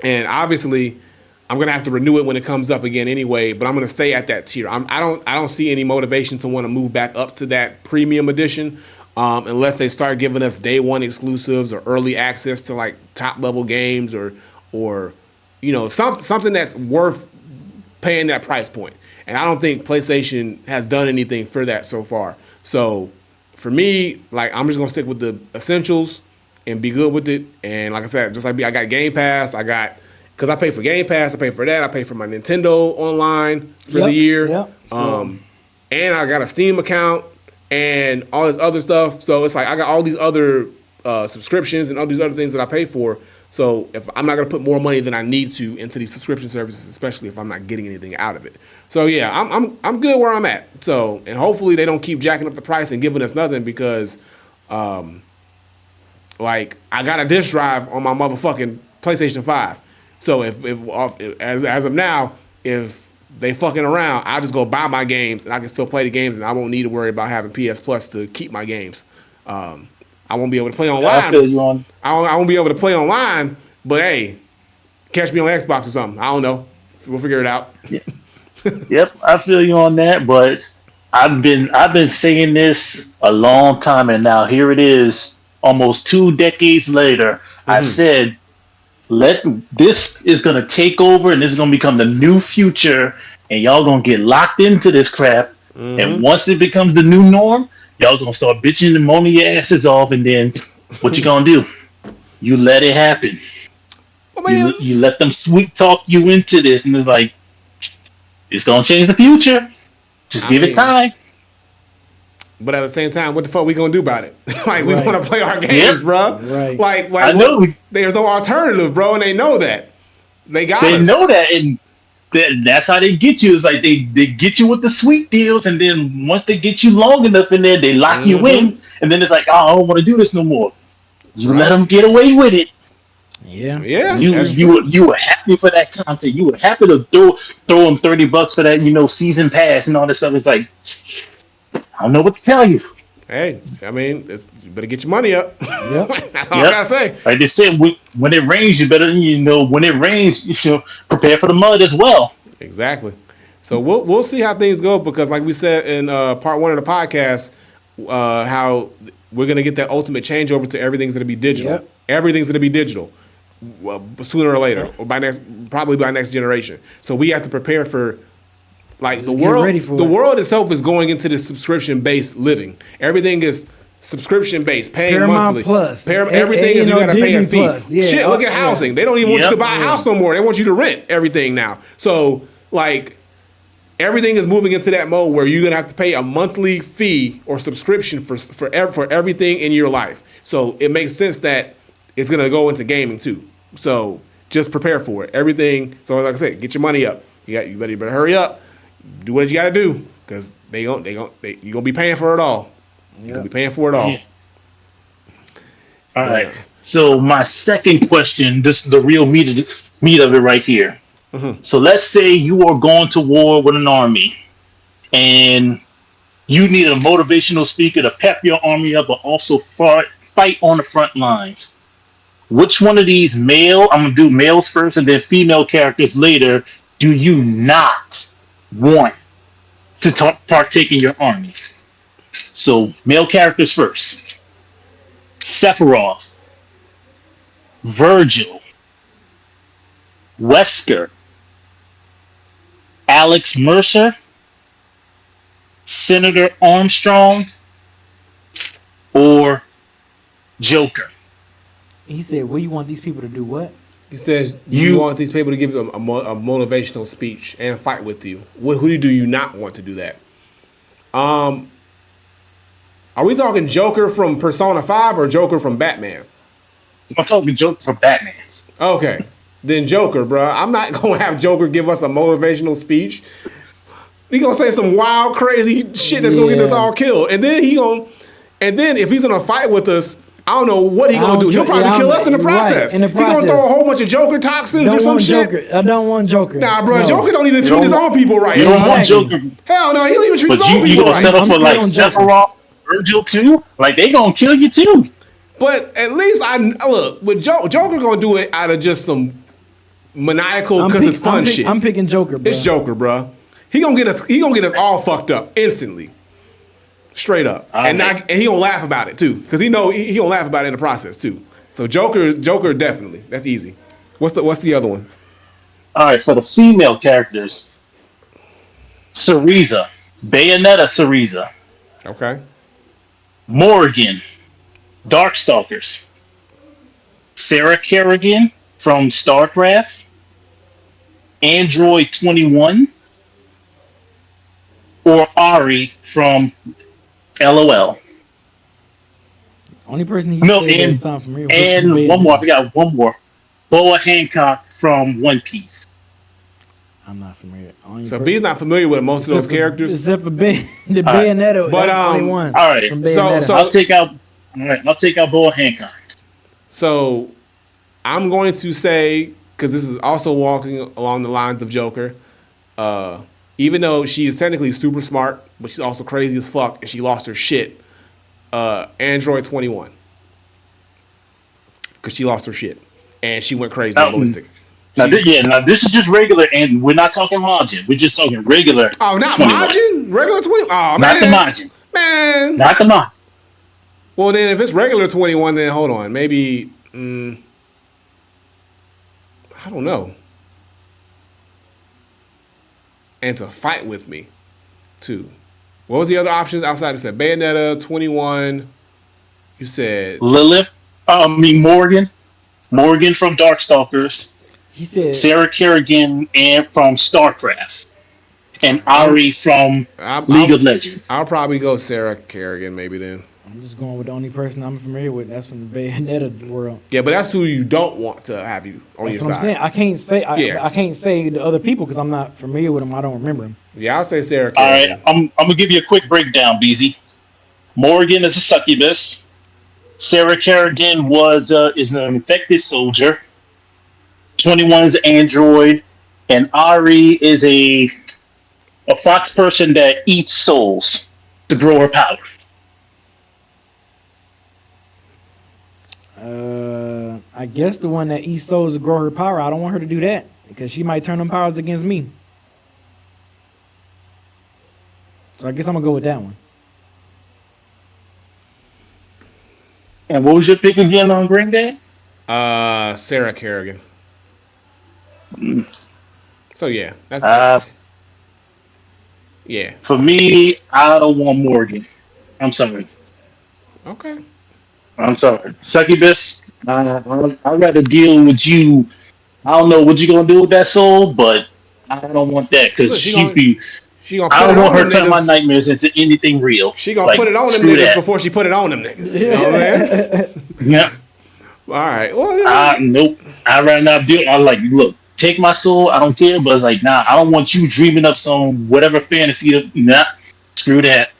Speaker 1: and obviously I'm gonna have to renew it when it comes up again anyway. But I'm gonna stay at that tier. I don't see any motivation to want to move back up to that premium edition. Unless they start giving us day one exclusives or early access to top level games or something that's worth paying that price point. And I don't think PlayStation has done anything for that so far. So for me, I'm just gonna stick with the essentials and be good with it. And like I said, just I got Game Pass. Because I pay for Game Pass, I pay for that. I pay for my Nintendo online for the year.
Speaker 2: Yep.
Speaker 1: And I got a Steam account and all this other stuff. So it's I got all these other subscriptions and all these other things that I pay for. So if I'm not going to put more money than I need to into these subscription services, especially if I'm not getting anything out of it. So yeah, I'm good where I'm at. So, and hopefully they don't keep jacking up the price and giving us nothing because, I got a disk drive on my motherfucking PlayStation 5. So if as of now, if they fucking around, I'll just go buy my games and I can still play the games and I won't need to worry about having PS Plus to keep my games. I won't be able to play online.
Speaker 6: I feel you on.
Speaker 1: I won't be able to play online, but hey, catch me on Xbox or something. I don't know. We'll figure it out.
Speaker 6: Yeah. Yep, I feel you on that. But I've been saying this a long time, and now here it is, almost 2 decades later. I said, this is gonna take over, and this is gonna become the new future, and y'all gonna get locked into this crap. And once it becomes the new norm, y'all gonna start bitching and moaning your asses off, and then what you gonna do? You let it happen.
Speaker 1: Well,
Speaker 6: you let them sweet talk you into this, and it's gonna change the future. Just give it time.
Speaker 1: But at the same time, what the fuck we gonna do about it? We want to play our games, bro.
Speaker 2: Right.
Speaker 1: I know there's no alternative, bro, and they know that. They
Speaker 6: know that, and that's how they get you. It's they get you with the sweet deals, and then once they get you long enough in there, they lock you in, and then it's I don't want to do this no more. You let them get away with it.
Speaker 2: Yeah.
Speaker 6: You were happy for that content. You were happy to throw them $30 for that, season pass and all this stuff. It's I don't know what to tell you.
Speaker 1: Hey, I mean, you better get your money up.
Speaker 2: Yep.
Speaker 1: That's all I gotta say.
Speaker 6: Like they said, when it rains, you better, when it rains, you should prepare for the mud as well.
Speaker 1: Exactly. So we'll see how things go because, like we said in part 1 of the podcast, how we're gonna get that ultimate changeover to everything's gonna be digital.
Speaker 2: Yep.
Speaker 1: Everything's gonna be digital, sooner or later, or probably by next generation. So we have to prepare for. Like
Speaker 2: Just get ready for
Speaker 1: the
Speaker 2: it.
Speaker 1: world itself is going into this subscription-based living. Everything is subscription-based, paying
Speaker 2: Paramount
Speaker 1: monthly.
Speaker 2: Plus.
Speaker 1: Everything is you got to pay a
Speaker 2: Disney
Speaker 1: fee.
Speaker 2: Plus. Yeah.
Speaker 1: Shit, look at housing. They don't even want you to buy a house no more. They want you to rent everything now. So, like, everything is moving into that mode where you're gonna have to pay a monthly fee or subscription for everything in your life. So it makes sense that it's gonna go into gaming too. So just prepare for it. Everything. So like I said, get your money up. You better hurry up. Do what you got to do, because you're gonna be paying for it all. You're gonna be paying for it all.
Speaker 6: Yeah. All right. So my second question, this is the real meat of it right here.
Speaker 1: Mm-hmm.
Speaker 6: So let's say you are going to war with an army, and you need a motivational speaker to pep your army up, but also fight on the front lines. Which one of these I'm gonna do males first and then female characters later, do you not want to partake in your army? So male characters first. Sephiroth, Virgil, Wesker, Alex Mercer, Senator Armstrong, or Joker.
Speaker 2: He said, "Well, you want these people to do what?"
Speaker 1: He says you want these people to give you a motivational speech and fight with you. Who do you not want to do that? Are we talking Joker from Persona 5 or Joker from Batman?
Speaker 6: I'm talking Joker from Batman.
Speaker 1: Okay, then Joker, bro. I'm not gonna have Joker give us a motivational speech. He gonna say some wild, crazy shit that's gonna get us all killed, and then if he's gonna fight with us, I don't know what he's gonna do. He'll probably kill us in the process.
Speaker 2: In the
Speaker 1: He's gonna
Speaker 2: process.
Speaker 1: throw a whole bunch of Joker toxins or some shit.
Speaker 2: Joker. I don't want Joker.
Speaker 1: Nah, bro,
Speaker 2: No.
Speaker 1: Joker don't even treat his own people right.
Speaker 6: You don't want
Speaker 2: Exactly.
Speaker 6: Joker,
Speaker 1: Hell no, he don't even treat
Speaker 6: but
Speaker 1: his own
Speaker 6: you
Speaker 1: people
Speaker 6: gonna
Speaker 1: right.
Speaker 6: set up
Speaker 2: I'm
Speaker 6: for
Speaker 2: still
Speaker 6: like
Speaker 2: on Joker.
Speaker 6: Sephiroth, Virgil too? Like they gonna kill you too.
Speaker 1: But at least look with Joker gonna do it out of just some maniacal because it's fun shit.
Speaker 2: I'm picking Joker, bro.
Speaker 1: It's Joker, bro. He gonna get us all fucked up instantly, straight up, and he gonna laugh about it too, because he know he gonna laugh about it in the process too. So Joker definitely, that's easy. What's the other ones?
Speaker 6: All right, for the female characters, Cereza, Bayonetta Cereza,
Speaker 1: Okay.
Speaker 6: Morrigan, Darkstalkers, Sarah Kerrigan from StarCraft, Android 21, or Ari from LOL.
Speaker 2: Only person he
Speaker 6: No,
Speaker 2: said
Speaker 6: and-
Speaker 2: that sound familiar was
Speaker 6: And
Speaker 2: from
Speaker 6: one more, I
Speaker 2: Bayonetta.
Speaker 6: forgot one more. Boa Hancock from One Piece.
Speaker 2: I'm not familiar. Only
Speaker 1: So
Speaker 2: person-
Speaker 1: B's not familiar with most of those characters.
Speaker 2: except for the Bayonetta.
Speaker 1: But,
Speaker 2: That's the only one.
Speaker 6: all right.
Speaker 2: From
Speaker 1: So-
Speaker 2: Bayonetta.
Speaker 1: so-
Speaker 6: I'll take out Boa Hancock.
Speaker 1: So I'm going to say, because this is also walking along the lines of Joker, even though she is technically super smart, but she's also crazy as fuck and she lost her shit, Android 21. Because she lost her shit and she went crazy and ballistic.
Speaker 6: Now this is just regular, and we're not talking Majin. We're just talking regular.
Speaker 1: Oh, not
Speaker 6: 21.
Speaker 1: Majin? Regular 20? Oh, man.
Speaker 6: Not the Majin.
Speaker 1: Man.
Speaker 6: Not the Majin.
Speaker 1: Well, then if it's regular 21, then hold on. Maybe, I don't know. And to fight with me, too. What was the other options outside? You said Bayonetta, 21. You said
Speaker 6: Lilith. Morgan. Morgan from Darkstalkers.
Speaker 2: he said
Speaker 6: Sarah Kerrigan and from StarCraft. And Ari from League of Legends.
Speaker 1: I'll probably go Sarah Kerrigan maybe then.
Speaker 2: I'm just going with the only person I'm familiar with. That's from the Bayonetta world.
Speaker 1: Yeah, but that's who you don't want to have you on
Speaker 2: That's
Speaker 1: your
Speaker 2: what I'm
Speaker 1: side.
Speaker 2: saying. I can't say
Speaker 1: Yeah.
Speaker 2: I can't say the other people because I'm not familiar with them. I don't remember them.
Speaker 1: Yeah, I'll say Sarah
Speaker 6: All
Speaker 1: Kerrigan.
Speaker 6: right, I'm gonna give you a quick breakdown, BZ. Morgan is a succubus. Sarah Kerrigan is an infected soldier. 21 is an android, and Ari is a fox person that eats souls to grow her power.
Speaker 2: I guess the one that eats souls to grow her power. I don't want her to do that because she might turn them powers against me. So I guess I'm gonna go with that one.
Speaker 6: And what was your pick again on Green Day?
Speaker 1: Sarah Kerrigan. So yeah, that's yeah.
Speaker 6: For me, I don't want Morgan. I'm sorry.
Speaker 1: Okay.
Speaker 6: I'm sorry. Succubus, I'd rather deal with you. I don't know what you're going to do with that soul, but I don't want that because
Speaker 1: Look, she gonna
Speaker 6: I
Speaker 1: put
Speaker 6: don't
Speaker 1: it
Speaker 6: want
Speaker 1: on
Speaker 6: her
Speaker 1: them
Speaker 6: turning my
Speaker 1: niggas.
Speaker 6: nightmares into anything real.
Speaker 1: She gonna
Speaker 6: Like,
Speaker 1: put it on them
Speaker 6: screw
Speaker 1: niggas
Speaker 6: that.
Speaker 1: before she put it on them niggas. You know what I'm saying?
Speaker 6: Yeah.
Speaker 1: All right. Well,
Speaker 6: Nope. I'd rather not deal. I'm like, look, take my soul. I don't care. But it's like, nah, I don't want you dreaming up some whatever fantasy. Nah, screw that.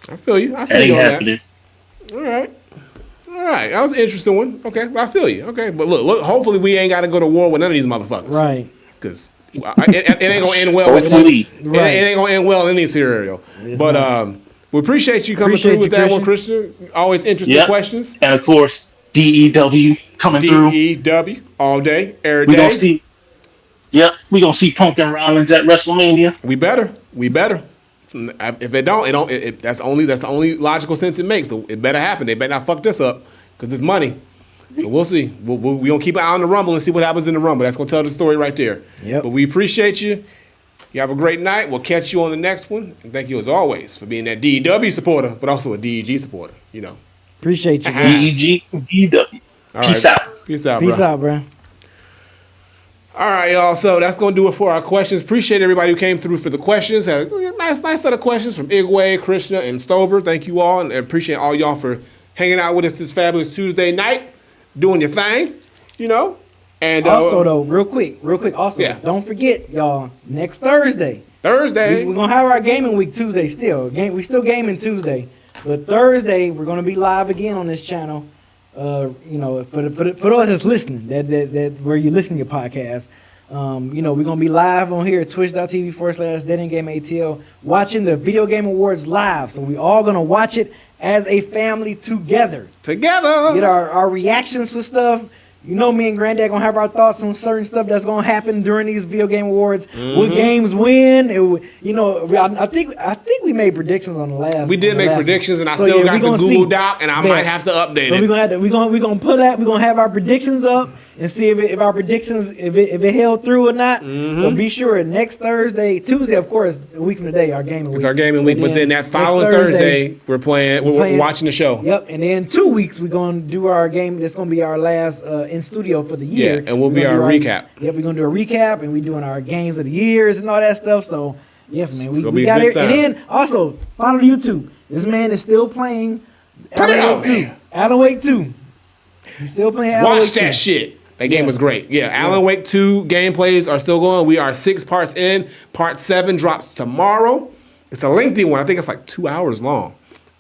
Speaker 1: I feel you. I
Speaker 6: That
Speaker 1: feel you
Speaker 6: ain't
Speaker 1: on
Speaker 6: happening.
Speaker 1: that. All right. All right. That was an interesting one. Okay. I feel you. Okay. But look. Hopefully, we ain't got to go to war with none of these motherfuckers.
Speaker 2: Right.
Speaker 1: Because it ain't gonna end well.
Speaker 6: Hopefully.
Speaker 1: It ain't gonna end well in any scenario. But we appreciate you coming through with that one, Christian. Always interesting questions.
Speaker 6: And of course, DEW coming through.
Speaker 1: DEW all day, every
Speaker 6: We
Speaker 1: day.
Speaker 6: gonna see. Yep, we gonna see Punk and Rollins at WrestleMania.
Speaker 1: We better. If it don't, that's the only logical sense it makes. So it better happen. They better not fuck this up because it's money. So we'll see. We gonna keep an eye on the Rumble and see what happens in the Rumble. That's gonna tell the story right there.
Speaker 2: Yep.
Speaker 1: But we appreciate you. You have a great night. We'll catch you on the next one. And thank you as always for being that DEW supporter, but also a DEG supporter. You know.
Speaker 2: Appreciate you, bro.
Speaker 6: DEG, DEW. Peace out.
Speaker 1: Peace out,
Speaker 2: Peace
Speaker 1: bro.
Speaker 2: out, bro.
Speaker 1: All right, y'all. So that's going to do it for our questions. Appreciate everybody who came through for the questions. Had a nice set of questions from Igwe, Krishna, and Stover. Thank you all, and I appreciate all y'all for hanging out with us this fabulous Tuesday night, doing your thing, you know. And
Speaker 2: also, though, real quick. Also,
Speaker 1: Yeah.
Speaker 2: don't forget, y'all. Next Thursday, we're gonna have our gaming week Tuesday. We still gaming Tuesday, but Thursday we're gonna be live again on this channel. You know, for those that's listening, that where you listen to your podcast, you know, we're gonna be live on here at twitch.tv/DeadEndGameATL watching the Video Game Awards live. So we all gonna watch it as a family together. Get our reactions to stuff. You know, me and Granddad gonna have our thoughts on certain stuff that's gonna happen during these video game awards. What games win? You know, I think we made predictions on the last.
Speaker 1: We did make predictions, and I still got the Google Doc, and I might have to update it.
Speaker 2: So we're gonna put that. We're gonna have our predictions up and see if our predictions if it held through or not. So be sure next Tuesday, of course, a week from today, our gaming week.
Speaker 1: It's our gaming week, but then that following Thursday, we're watching the show.
Speaker 2: Yep, and then 2 weeks we're gonna do our game. That's gonna be our last in studio for the year.
Speaker 1: Yeah, and we'll be our recap.
Speaker 2: Yep, we're gonna do a recap, and we're doing our games of the years and all that stuff. So yes, man, we got it. And then also follow YouTube. This man is still playing Alan Wake 2. He's still playing Alan Wake 2.
Speaker 1: Watch that shit. That game was great. Yeah, Alan Wake 2 gameplays are still going. We are 6 parts in. Part 7 drops tomorrow. It's a lengthy one. I think it's like 2 hours long.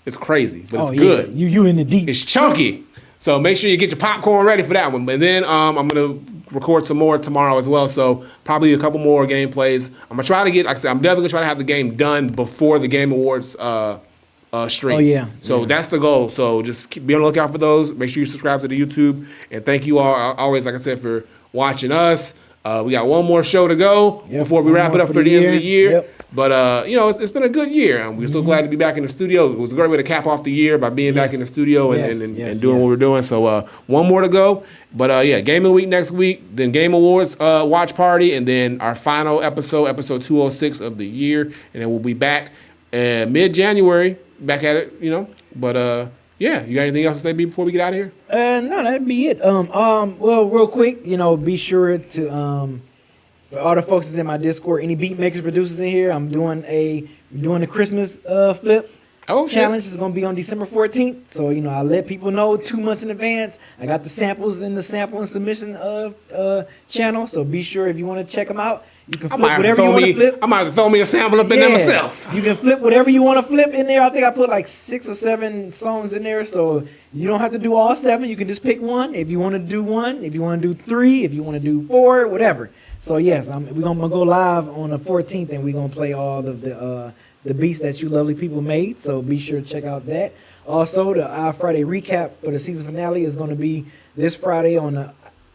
Speaker 1: It's crazy, but it's good.
Speaker 2: You in the deep.
Speaker 1: It's chunky. So make sure you get your popcorn ready for that one. And then I'm gonna record some more tomorrow as well. So probably a couple more gameplays. I'm gonna try to get. Like I said, I'm definitely gonna try to have the game done before the Game Awards stream.
Speaker 2: Oh yeah.
Speaker 1: So that's the goal. So just be on the lookout for those. Make sure you subscribe to the YouTube. And thank you all always, like I said, for watching us. We got one more show to go before we wrap it up for the end of the year.
Speaker 2: Yep.
Speaker 1: But you know, it's been a good year, and we're so glad to be back in the studio. It was a great way to cap off the year by being back in the studio and doing what we're doing. So one more to go. But yeah, Gaming Week next week, then Game Awards watch party, and then our final episode 206 of the year, and then we'll be back mid-January, back at it. You know, but yeah, you got anything else to say before we get out of here?
Speaker 2: No, that'd be it. Well, real quick, you know, be sure to for all the folks that's in my Discord, any beat makers, producers in here, I'm doing a Christmas flip challenge. It's gonna be on December 14th. So you know, I let people know 2 months in advance. I got the samples in the sample and submission channel. So be sure if you want to check them out. You can flip whatever you want to flip.
Speaker 1: I might have to throw me a sample up in there myself.
Speaker 2: You can flip whatever you want to flip in there. I think I put like 6 or 7 songs in there, so you don't have to do all 7. You can just pick one. If you want to do 1, if you want to do 3, if you want to do 4, whatever. So yes, we're gonna go live on the 14th, and we're gonna play all of the the beats that you lovely people made. So be sure to check out that. Also, the Friday recap for the season finale is going to be this Friday on the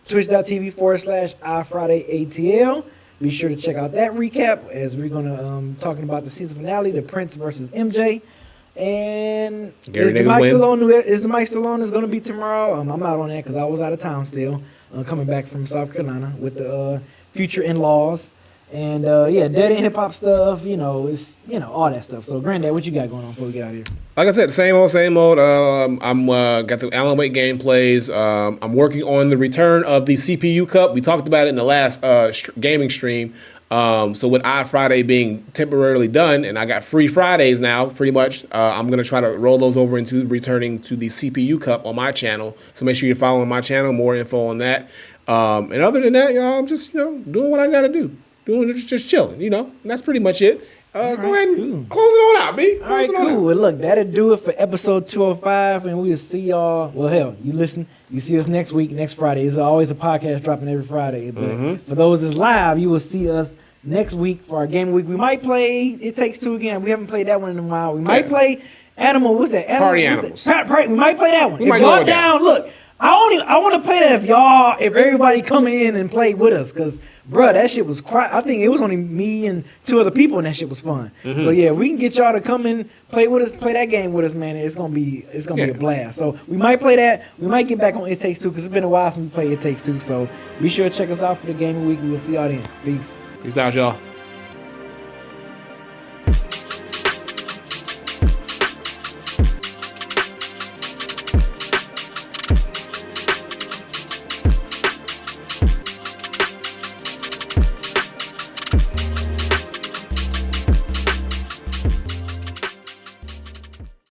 Speaker 2: twitch.tv/iFridayATL. Be sure to check out that recap as we're going to talking about the season finale, the Prince versus MJ. And
Speaker 1: Gary
Speaker 2: is the Mike
Speaker 1: win.
Speaker 2: Stallone is going to be tomorrow? I'm not on that because I was out of town still, coming back from South Carolina with the future in-laws. And Dead End Hip Hop stuff, it's all that stuff. So, Granddad, what you got going on before we get out of here?
Speaker 1: Like I said, same old. I'm got the Alan Wake gameplays. I'm working on the return of the CPU Cup. We talked about it in the last gaming stream. So with iFriday being temporarily done, and I got free Fridays now, pretty much, I'm gonna try to roll those over into returning to the CPU Cup on my channel. So make sure you're following my channel. More info on that. And other than that, y'all, I'm just doing what I gotta do. Just chilling, and that's pretty much it. Go ahead and close it on out, B.
Speaker 2: All right, cool. Well, look, that'll do it for episode 205, and we'll see y'all. Well, hell, you see us next week, next Friday. There's always a podcast dropping every Friday. But for those that's live, you will see us next week for our game week. We might play It Takes Two again. We haven't played that one in a while. We might play Animal. What's that?
Speaker 1: Party Animals.
Speaker 2: We might play that one. If
Speaker 1: might
Speaker 2: y'all
Speaker 1: go
Speaker 2: down, look. I want to play that if everybody come in and play with us, cause bruh, that shit was I think it was only me and 2 other people, and that shit was fun. So yeah, if we can get y'all to come in, play with us, play that game with us, man, it's gonna be a blast. So we might play that. We might get back on It Takes Two, cause it's been a while since we played It Takes Two. So be sure to check us out for the gaming week. We will see y'all then. Peace.
Speaker 1: Peace out, y'all.